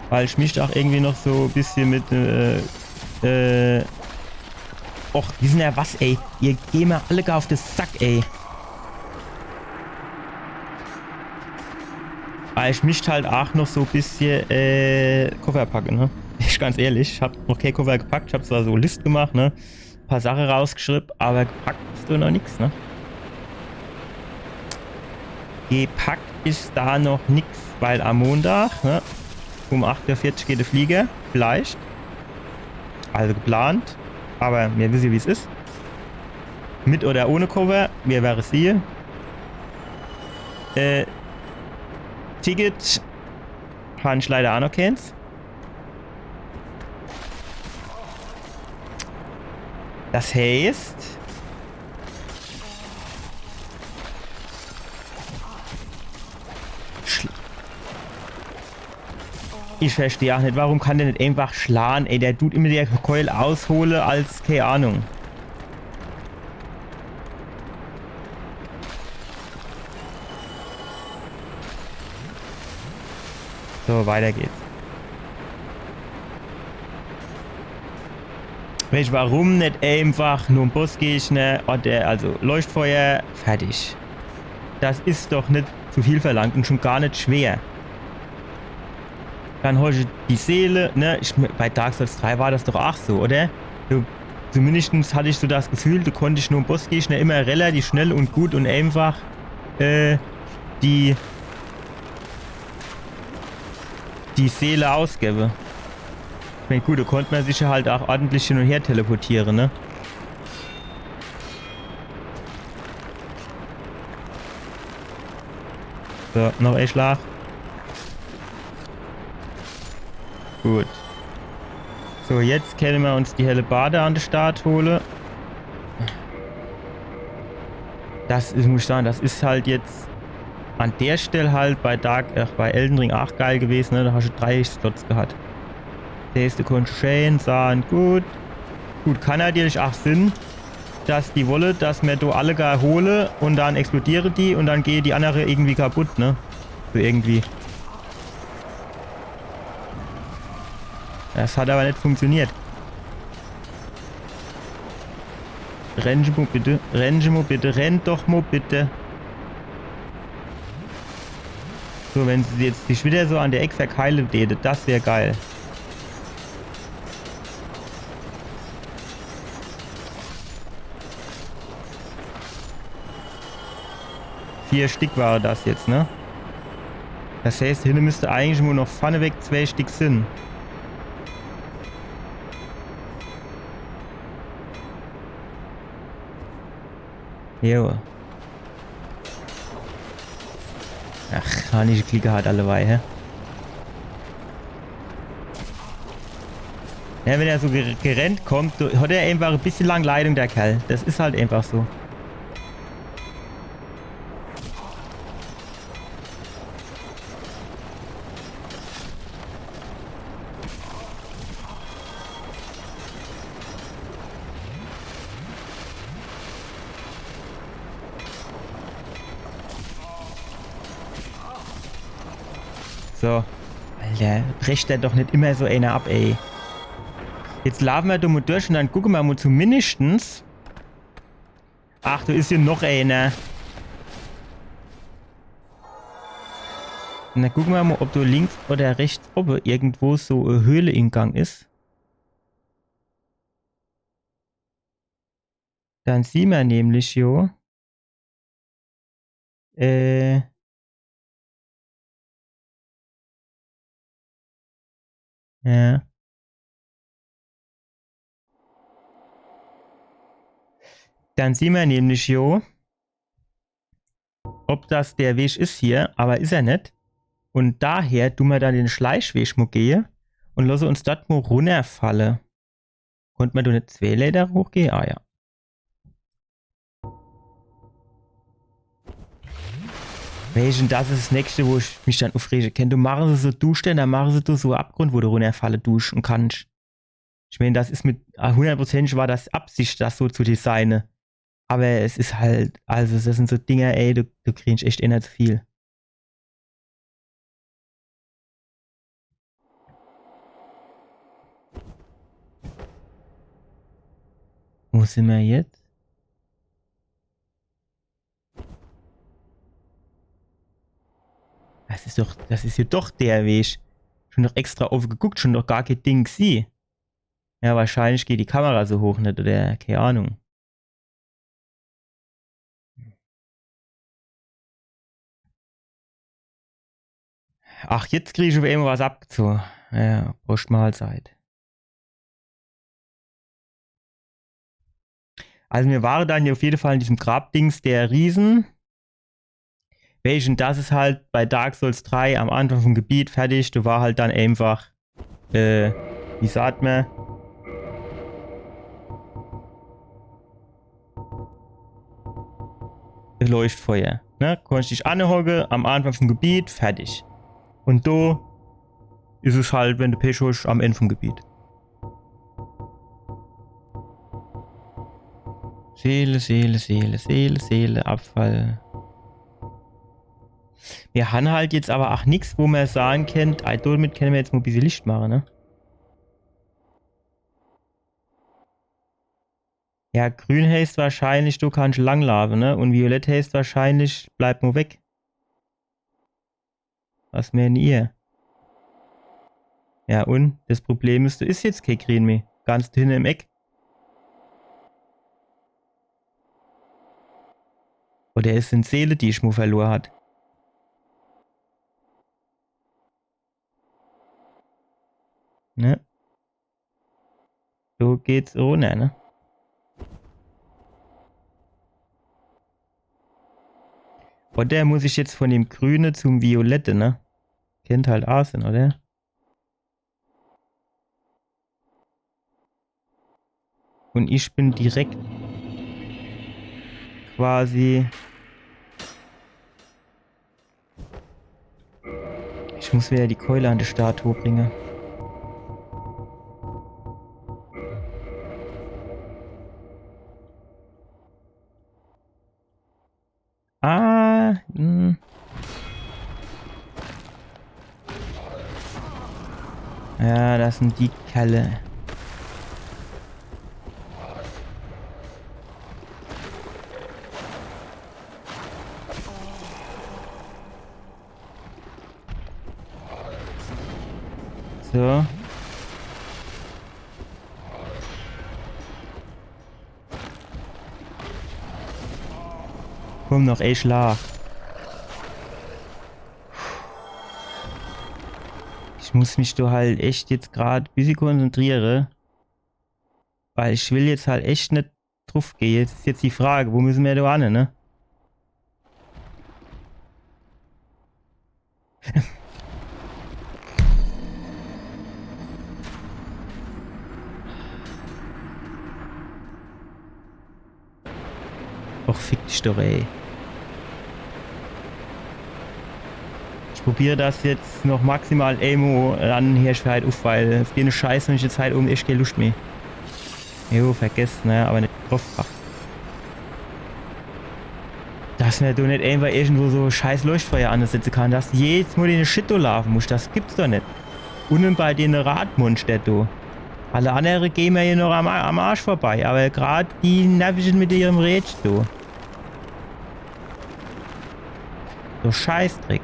Weil ich mich auch irgendwie noch so ein bisschen mit... Och, die sind ja was, ey. Ihr geht mir alle gar auf den Sack, ey. Aber ich mischt halt auch noch so ein bisschen Koffer packen, ne? Ich ganz ehrlich, ich hab noch kein Koffer gepackt. Ich hab zwar so List gemacht, ne? Ein paar Sachen rausgeschrieben, aber gepackt ist da noch nichts, ne? Gepackt ist da noch nichts, weil am Montag, ne? Um 8:40 Uhr geht der Flieger, vielleicht. Also geplant. Aber wir wissen, wie es ist. Mit oder ohne Cover, wir werden es sehen. Ticket habe ich leider auch noch keins. Das heißt... Ich verstehe auch nicht, warum kann der nicht einfach schlagen? Ey, der tut immer der Keul aushole als, keine Ahnung. So, weiter geht's. Weißt du, warum nicht einfach nur ein Bossgegner oder also Leuchtfeuer, fertig. Das ist doch nicht zu viel verlangt und schon gar nicht schwer. Dann holst du die Seele, ne? Bei Dark Souls 3 war das doch auch so, oder? Zumindest hatte ich so das Gefühl, du konntest nur einen Bossgegner immer relativ schnell und gut und einfach die Seele ausgeben. Ich meine, gut, da konnte man sich halt auch ordentlich hin und her teleportieren, ne? So, noch ein Schlag. Gut. So, jetzt können wir uns die Hellebarde an den Start holen. Das ist, muss ich sagen, das ist halt jetzt an der Stelle halt bei bei Elden Ring auch geil gewesen, ne? Da hast du 3 Slots gehabt. Der erste Constraint, sagen, gut. Gut, kann natürlich auch Sinn, dass die Wolle, dass wir da alle gar hole und dann explodiere die und dann gehe die andere irgendwie kaputt, ne? So irgendwie. Das hat aber nicht funktioniert. Renn mal bitte, renn mal bitte, renn doch mal bitte. So, wenn sie jetzt sich wieder so an der Ecke verkeilen würde, das wäre geil. Vier Stück war das jetzt, ne? Das heißt, hier müsste eigentlich nur noch vorneweg 2 Stück sind. Jo. Ach, hanische Klicker hat alle hä? Ja, wenn er so gerannt kommt, hat er einfach ein bisschen lang Leitung, der Kerl. Das ist halt einfach so. So. Alter, bricht der doch nicht immer so einer ab, ey. Jetzt laufen wir da mal durch und dann gucken wir mal zumindestens. Ach, da ist hier noch einer. Und dann gucken wir mal, ob da links oder rechts oben irgendwo so ein Höhleingang ist. Dann sehen wir nämlich, jo. Ja. Dann sehen wir nämlich, jo, ob das der Weg ist hier, aber ist er nicht. Und daher tun wir dann den Schleichweg mal gehen und lassen uns dort mal runterfallen. Konnte man da nicht 2 Leder hochgehen? Ah ja. Welchen, das ist das nächste, wo ich mich dann aufrege. Du machen sie so duschen, dann machen sie da so einen Abgrund, wo du runterfallen duschen kannst. Ich meine, das ist mit 100% war das Absicht, das so zu designen. Aber es ist halt, also das sind so Dinger, ey, du kriegst echt nicht zu viel. Wo sind wir jetzt? Das ist ja doch der Weg. Schon noch extra aufgeguckt, schon noch gar kein Ding sie. Ja, wahrscheinlich geht die Kamera so hoch nicht, oder keine Ahnung. Ach, jetzt kriege ich auf einmal was abgezogen. Ja, Brustmahlzeit. Also wir waren dann hier auf jeden Fall in diesem Grabdings der Riesen. Welchen, das ist halt bei Dark Souls 3 am Anfang vom Gebiet fertig. Du war halt dann einfach, wie sagt man? Leuchtfeuer. Ne? Konntest dich anhocken, am Anfang vom Gebiet, fertig. Und da ist es halt, wenn du Pech hast, am Ende vom Gebiet. Seele, Seele, Seele, Seele, Seele, Abfall. Wir haben halt jetzt aber auch nichts, wo man sagen kann, damit können wir jetzt mal ein bisschen Licht machen, ne? Ja, grün heißt wahrscheinlich, du kannst langlaufen, ne? Und violett heißt wahrscheinlich, bleib nur weg. Was mehr in ihr? Ja, und das Problem ist, du isst jetzt kein Grün mehr. Ganz hinten im Eck. Oder es sind Seele, die ich mal verloren hat. Ne? So geht's ohne, ne? Oder muss ich jetzt von dem Grüne zum Violette, ne? Kennt halt Arsen, oder? Und ich bin direkt quasi... Ich muss wieder die Keule an die Statue bringen. Ah, ja, das sind die Kerle. So. Komm noch, ey, Schlag. Ich muss mich da halt echt jetzt gerade ein bisschen konzentrieren. Weil ich will jetzt halt echt nicht drauf gehen. Jetzt ist jetzt die Frage, wo müssen wir da hin, ne? Och, fick dich doch, ey. Ich probiere das jetzt noch maximal Amo ran hier halt auf, weil es geht eine Scheiße und ich jetzt halt echt keine Lust mehr. Jo, vergessen, ne? Aber nicht drauf. Dass man da nicht einfach irgendwo so scheiß Leuchtfeuer ansetzen kann, dass jedes Mal den Shit laufen muss, das gibt's doch nicht. Und bei den Radmonster da. Alle anderen gehen mir hier noch am Arsch vorbei, aber gerade die nervigen mit ihrem Rätsch da. So Scheißdreck.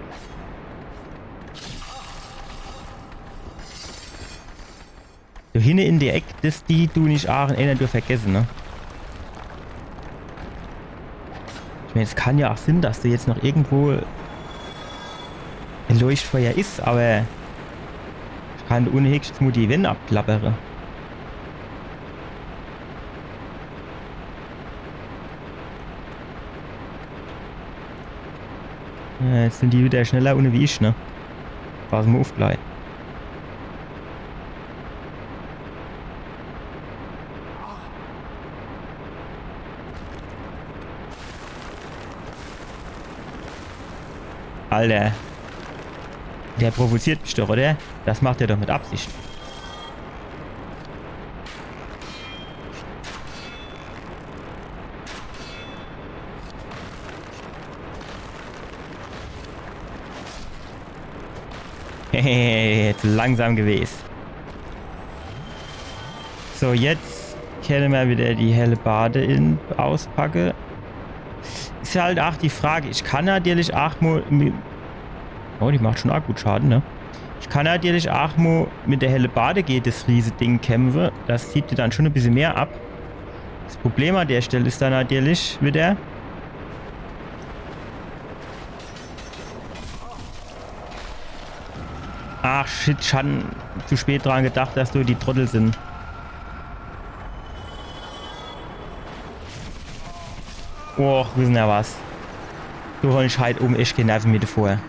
So hinten in die Ecke, das die du nicht Aachen ändern, du vergessen, ne? Ich meine, es kann ja auch Sinn, dass du jetzt noch irgendwo ein Leuchtfeuer ist, aber ich kann ohne Hexens nur die Wände abklappere. Ja, jetzt sind die wieder schneller ohne wie ich, ne? Pass mal auf gleich. Alter. Der provoziert mich doch, oder? Das macht er doch mit Absicht. Hehehe, jetzt langsam gewesen. So, jetzt können wir wieder die helle Bade auspacken. Ist ja halt auch die Frage. Ich kann natürlich auch mal... Oh, die macht schon auch gut Schaden, ne? Ich kann natürlich auch mal mit der helle Bade geht das Riesending kämpfen. Das zieht dir dann schon ein bisschen mehr ab. Das Problem an der Stelle ist dann natürlich wieder... Ach shit, schon zu spät dran gedacht, dass du die Trottel sind. Och, wissen ja was. Du holst halt echt keine Nerven mit vorher.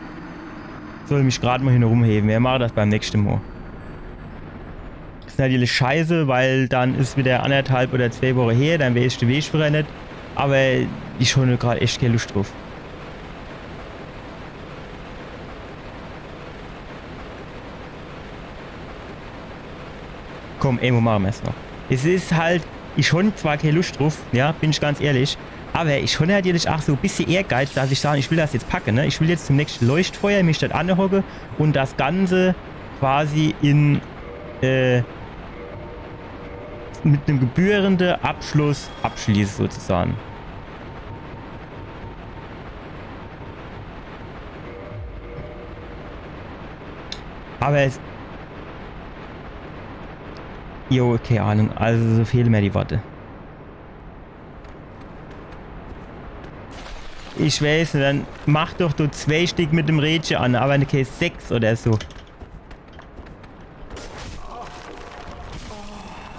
Soll mich gerade mal hin rumheben. Wir machen das beim nächsten Mal. Ist natürlich scheiße, weil dann ist wieder 1,5 oder 2 Wochen her, dann weiß ich den Weg wieder nicht. Aber ich habe gerade echt keine Lust drauf. Komm, Emo, machen wir es noch. Es ist halt Ich schon zwar keine Lust drauf, ja, bin ich ganz ehrlich, aber ich schon natürlich auch so ein bisschen Ehrgeiz, dass ich sage, ich will das jetzt packen, ne? Ich will jetzt zum nächsten Leuchtfeuer mich dort anhocke und das Ganze quasi mit einem gebührenden Abschluss abschließen sozusagen. Aber es... Jo, keine Ahnung. Also so fehlen mir die Worte. Ich weiß nicht, dann mach doch du 2 Stück mit dem Rädchen an, aber keine 6 oder so.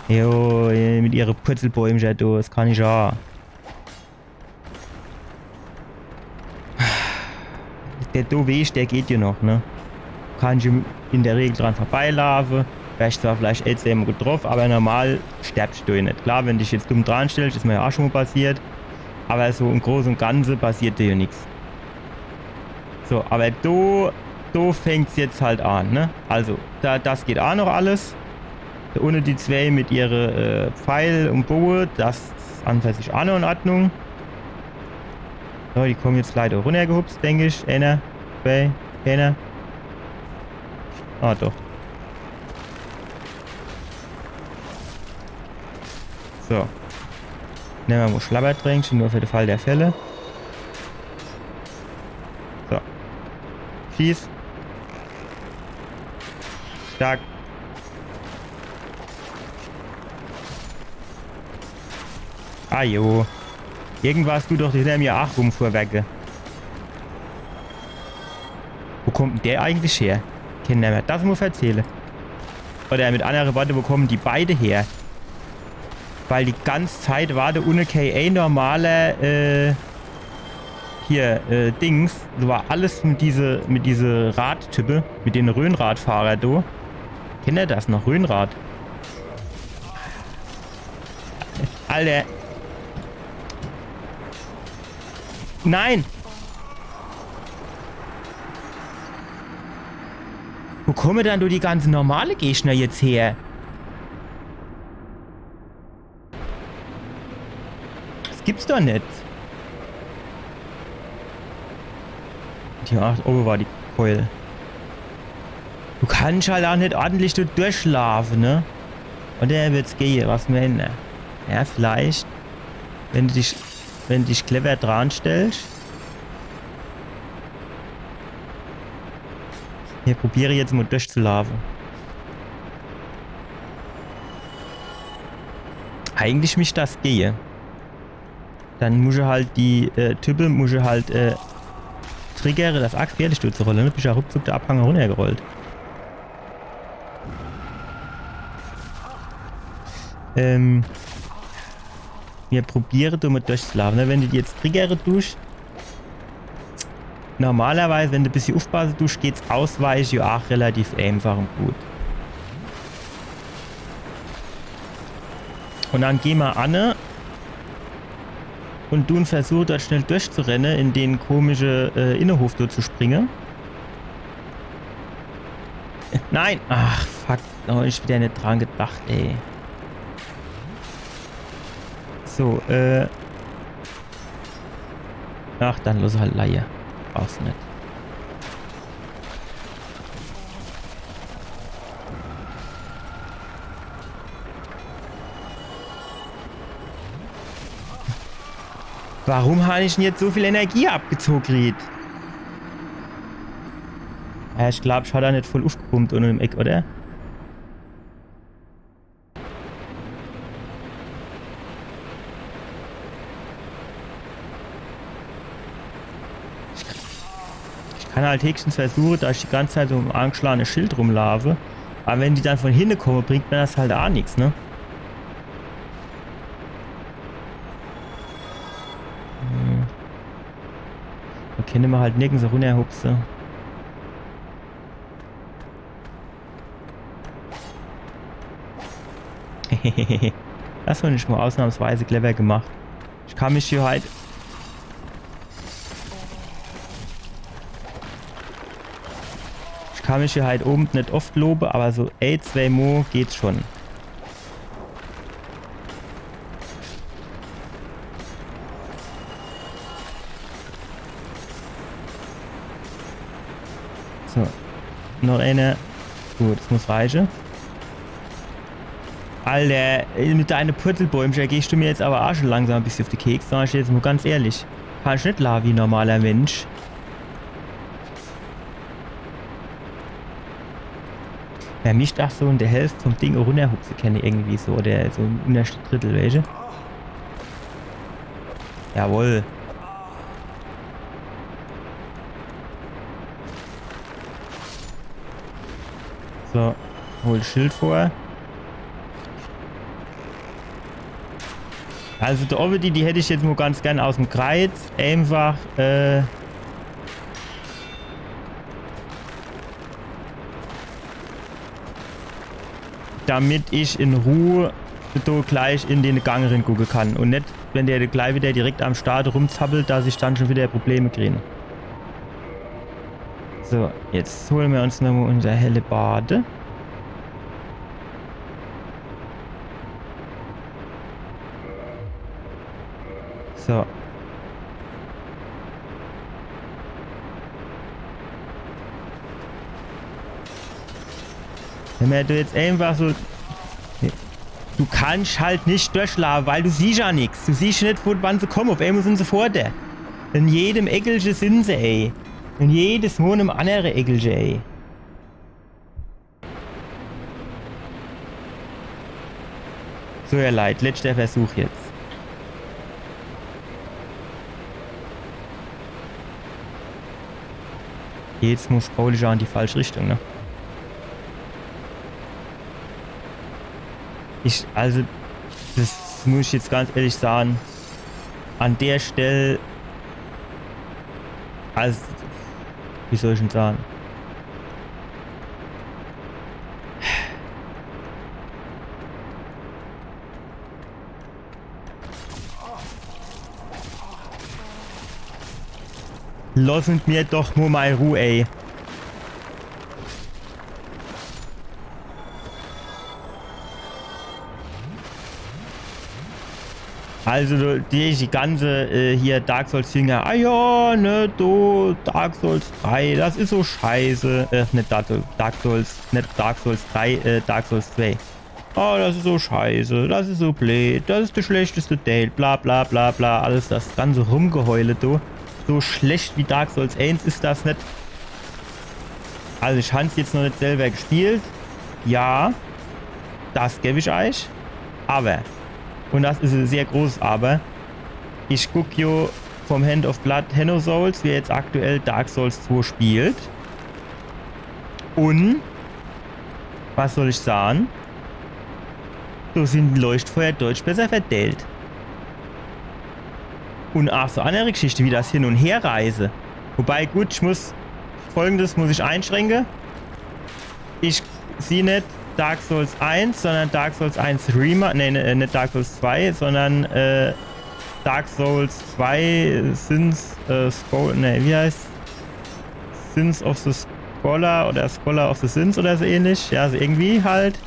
Jo, mit ihren Purzelbäumchen da, das kann ich auch. Der Weg, der geht ja noch, ne? Kann ich in der Regel dran vorbeilaufen. Wärst zwar vielleicht jetzt immer gut drauf, aber normal sterbst du ja nicht. Klar, wenn du dich jetzt dumm dran stellst, ist mir ja auch schon mal passiert. Aber so im Großen und Ganzen passiert dir ja nichts. So, aber da fängt es jetzt halt an, ne? Also, das geht auch noch alles. Da unten die 2 mit ihren Pfeil und Bogen, das ist an für sich auch noch in Ordnung. So, die kommen jetzt leider runtergehupst, denke ich. Einer, 2, einer. Ah, doch. So. Nehmen wir mal Schlabbertränkchen, nur für den Fall der Fälle. So. Schieß. Stark. Ah jo. Irgendwas du doch hinter mir auch rumfuhrwerke. Wo kommt denn der eigentlich her? Kennt ihr mir das muss ich erzählen. Oder mit anderen Worten, wo kommen die beide her? Weil die ganze Zeit war der ohne KA normaler Dings. So war alles mit diese Radtype, mit den Röhnradfahrer da. Kennt ihr das noch? Röhnrad. Alter. Nein! Wo kommen dann du die ganzen normale Gegner jetzt her? Das gibt's doch nicht. Ja, oben war die Keule. Du kannst halt auch nicht ordentlich durchschlafen, ne? Oder wird's gehen, was meinen? Ja, vielleicht. Wenn du dich clever dran stellst. Ich probiere jetzt mal durchzulaufen. Eigentlich müsste das gehen. Dann muss ich halt die Typen, triggere, das arg gefährlich durchzurollen. Dann bin ich ja ruckzuck der Abhang runtergerollt. Wir probieren damit durchzulaufen. Ne? Wenn du die jetzt triggere durch. Normalerweise, wenn du ein bisschen aufpassen tust, geht's ausweichen ja auch relativ einfach und gut. Und dann gehen wir an und du versuchst dort schnell durchzurennen, in den komischen Innenhof dort zu springen. Nein! Ach, fuck. Oh, ich bin ja nicht dran gedacht, ey. So, ach, dann los halt Laie. Brauchst nicht. Warum habe ich denn jetzt so viel Energie abgezogen? Ja, ich glaube, ich habe da nicht voll aufgepumpt unten im Eck, oder? Ich kann halt höchstens versuchen, dass ich die ganze Zeit so ein angeschlagenes Schild rumlaufe. Aber wenn die dann von hinten kommen, bringt mir das halt auch nichts, ne? Da können wir halt nirgends runterhupsen. Das war nicht mal ausnahmsweise clever gemacht. Ich kann mich hier halt... Ich kann mich hier halt oben nicht oft loben, aber so 2 Mo geht's schon. So. Noch eine. Gut, das muss reichen. Alter, mit deinen Purzelbäumchen gehst du mir jetzt aber auch schon langsam ein bisschen auf die Keks, sag ich jetzt mal ganz ehrlich. Kann ich nicht la wie ein normaler Mensch. Wer mich da so in der Hälfte vom Ding runterhupse kenne irgendwie so, oder so im untersten Drittel, welche? Jawohl. So, hol Schild vor. Also der Obedi, die hätte ich jetzt nur ganz gern aus dem Kreuz. Einfach, damit ich in Ruhe so gleich in den Gang gucken kann. Und nicht, wenn der gleich wieder direkt am Start rumzappelt, dass ich dann schon wieder Probleme kriege. So, jetzt holen wir uns nochmal unser helle Bade. So. Wenn du jetzt einfach so... Du kannst halt nicht durchlaufen, weil du siehst ja nichts. Du siehst nicht, wann sie kommen. Auf einmal sind sie vor dir. In jedem Eckelchen sind sie, ey. In jedes Mal im anderen Eckelchen, ey. So, ihr Leid, letzter Versuch jetzt. Jetzt muss Pauli schon in die falsche Richtung, ne? Also, das muss ich jetzt ganz ehrlich sagen. An der Stelle, also, wie soll ich denn sagen? Lassen mir doch nur mal Ruhe, ey. Also die ganze hier Dark Souls Finger, ah ja, ne, du, Dark Souls 3, das ist so scheiße. Nicht Dark Souls, nicht Dark Souls 3, Dark Souls 2. Oh, das ist so scheiße, das ist so blöd, das ist der schlechteste Date, bla bla bla bla, alles das ganze Rumgeheule, du. So schlecht wie Dark Souls 1 ist das nicht. Also ich habe es jetzt noch nicht selber gespielt. Ja, das gebe ich euch. Aber, und das ist ein sehr großes Aber, ich gucke jo vom Hand of Blood Henno Souls, wer jetzt aktuell Dark Souls 2 spielt. Und, was soll ich sagen? So sind die Leuchtfeuer deutlich besser verteilt. Und auch so andere Geschichte wie das Hin- und Herreise. Wobei, gut, Folgendes muss ich einschränken. Ich sehe nicht Dark Souls 1, sondern Dark Souls 1 Remaster. Ne, nicht Dark Souls 2, sondern Dark Souls 2 Sins, wie heißt? Sins of the Scholar oder Scholar of the Sins oder so ähnlich. Ja, so irgendwie halt.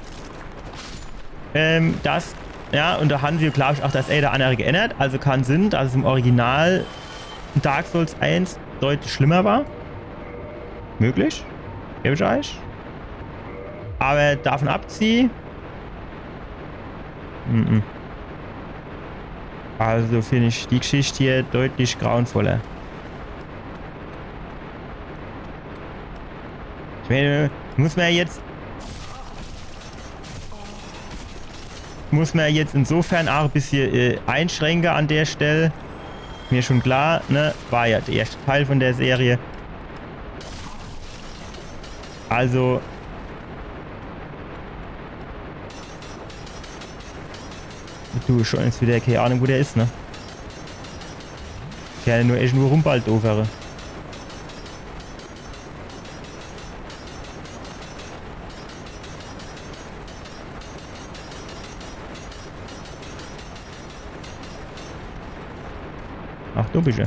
Ja, und da haben wir, glaube ich, auch das der andere geändert. Also kann Sinn, dass es im Original Dark Souls 1 deutlich schlimmer war. Möglich. Gebe ich euch. Aber davon abziehen. Also finde ich die Geschichte hier deutlich grauenvoller. Ich meine, muss man jetzt insofern auch ein bisschen einschränken an der Stelle. Mir schon klar, ne? War ja der erste Teil von der Serie. Also... Du, schon jetzt wieder keine Ahnung, wo der ist, ne? Der ja nur echt nur rumbald overe. Ach, du bist ja.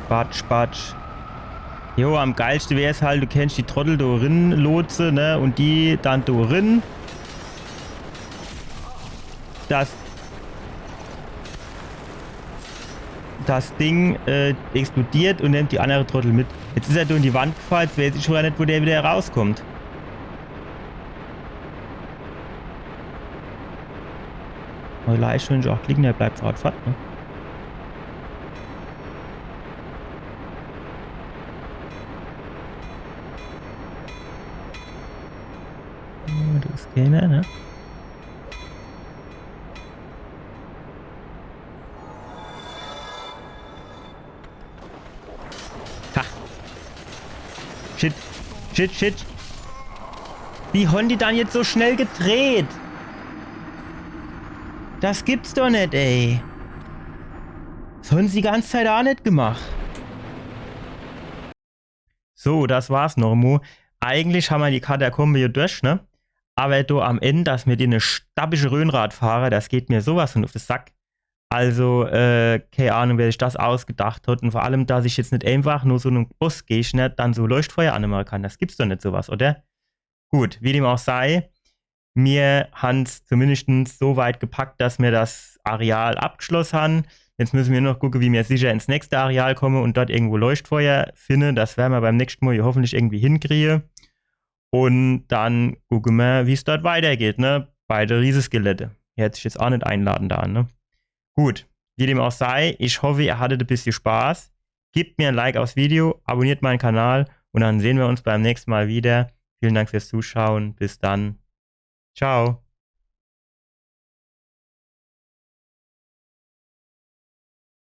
Batsch, batsch. Jo, am geilsten wäre es halt, du kennst die Trottel da drin, Lotse, ne? Und die dann da drin. Das Ding explodiert und nimmt die andere Trottel mit. Jetzt ist er da in die Wand gefallen, jetzt weiß ich schon nicht, wo der wieder rauskommt. Aber leicht schon auch klicken, der bleibt fort, ne? Das ist keiner, ne? Ha! Shit! Shit, shit! Wie haben die dann jetzt so schnell gedreht? Das gibt's doch nicht, ey. Das haben sie die ganze Zeit auch nicht gemacht. So, das war's, Normo. Eigentlich haben wir die Katakombe hier durch, ne? Aber da am Ende, dass mir die eine stabische Röhnrad fahre, das geht mir sowas von auf den Sack. Also, keine Ahnung, wer sich das ausgedacht hat. Und vor allem, dass ich jetzt nicht einfach nur so einen Boss gehe, nicht dann so Leuchtfeuer anmachen kann. Das gibt's doch nicht sowas, oder? Gut, wie dem auch sei. Mir haben es zumindest so weit gepackt, dass wir das Areal abgeschlossen haben. Jetzt müssen wir noch gucken, wie wir sicher ins nächste Areal kommen und dort irgendwo Leuchtfeuer finden. Das werden wir beim nächsten Mal hier hoffentlich irgendwie hinkriegen. Und dann gucken wir, wie es dort weitergeht, ne? Beide Riesenskelette. Hier hätte ich jetzt auch nicht einladen da, ne? Gut, wie dem auch sei, ich hoffe, ihr hattet ein bisschen Spaß. Gebt mir ein Like aufs Video, abonniert meinen Kanal und dann sehen wir uns beim nächsten Mal wieder. Vielen Dank fürs Zuschauen. Bis dann. Ciao.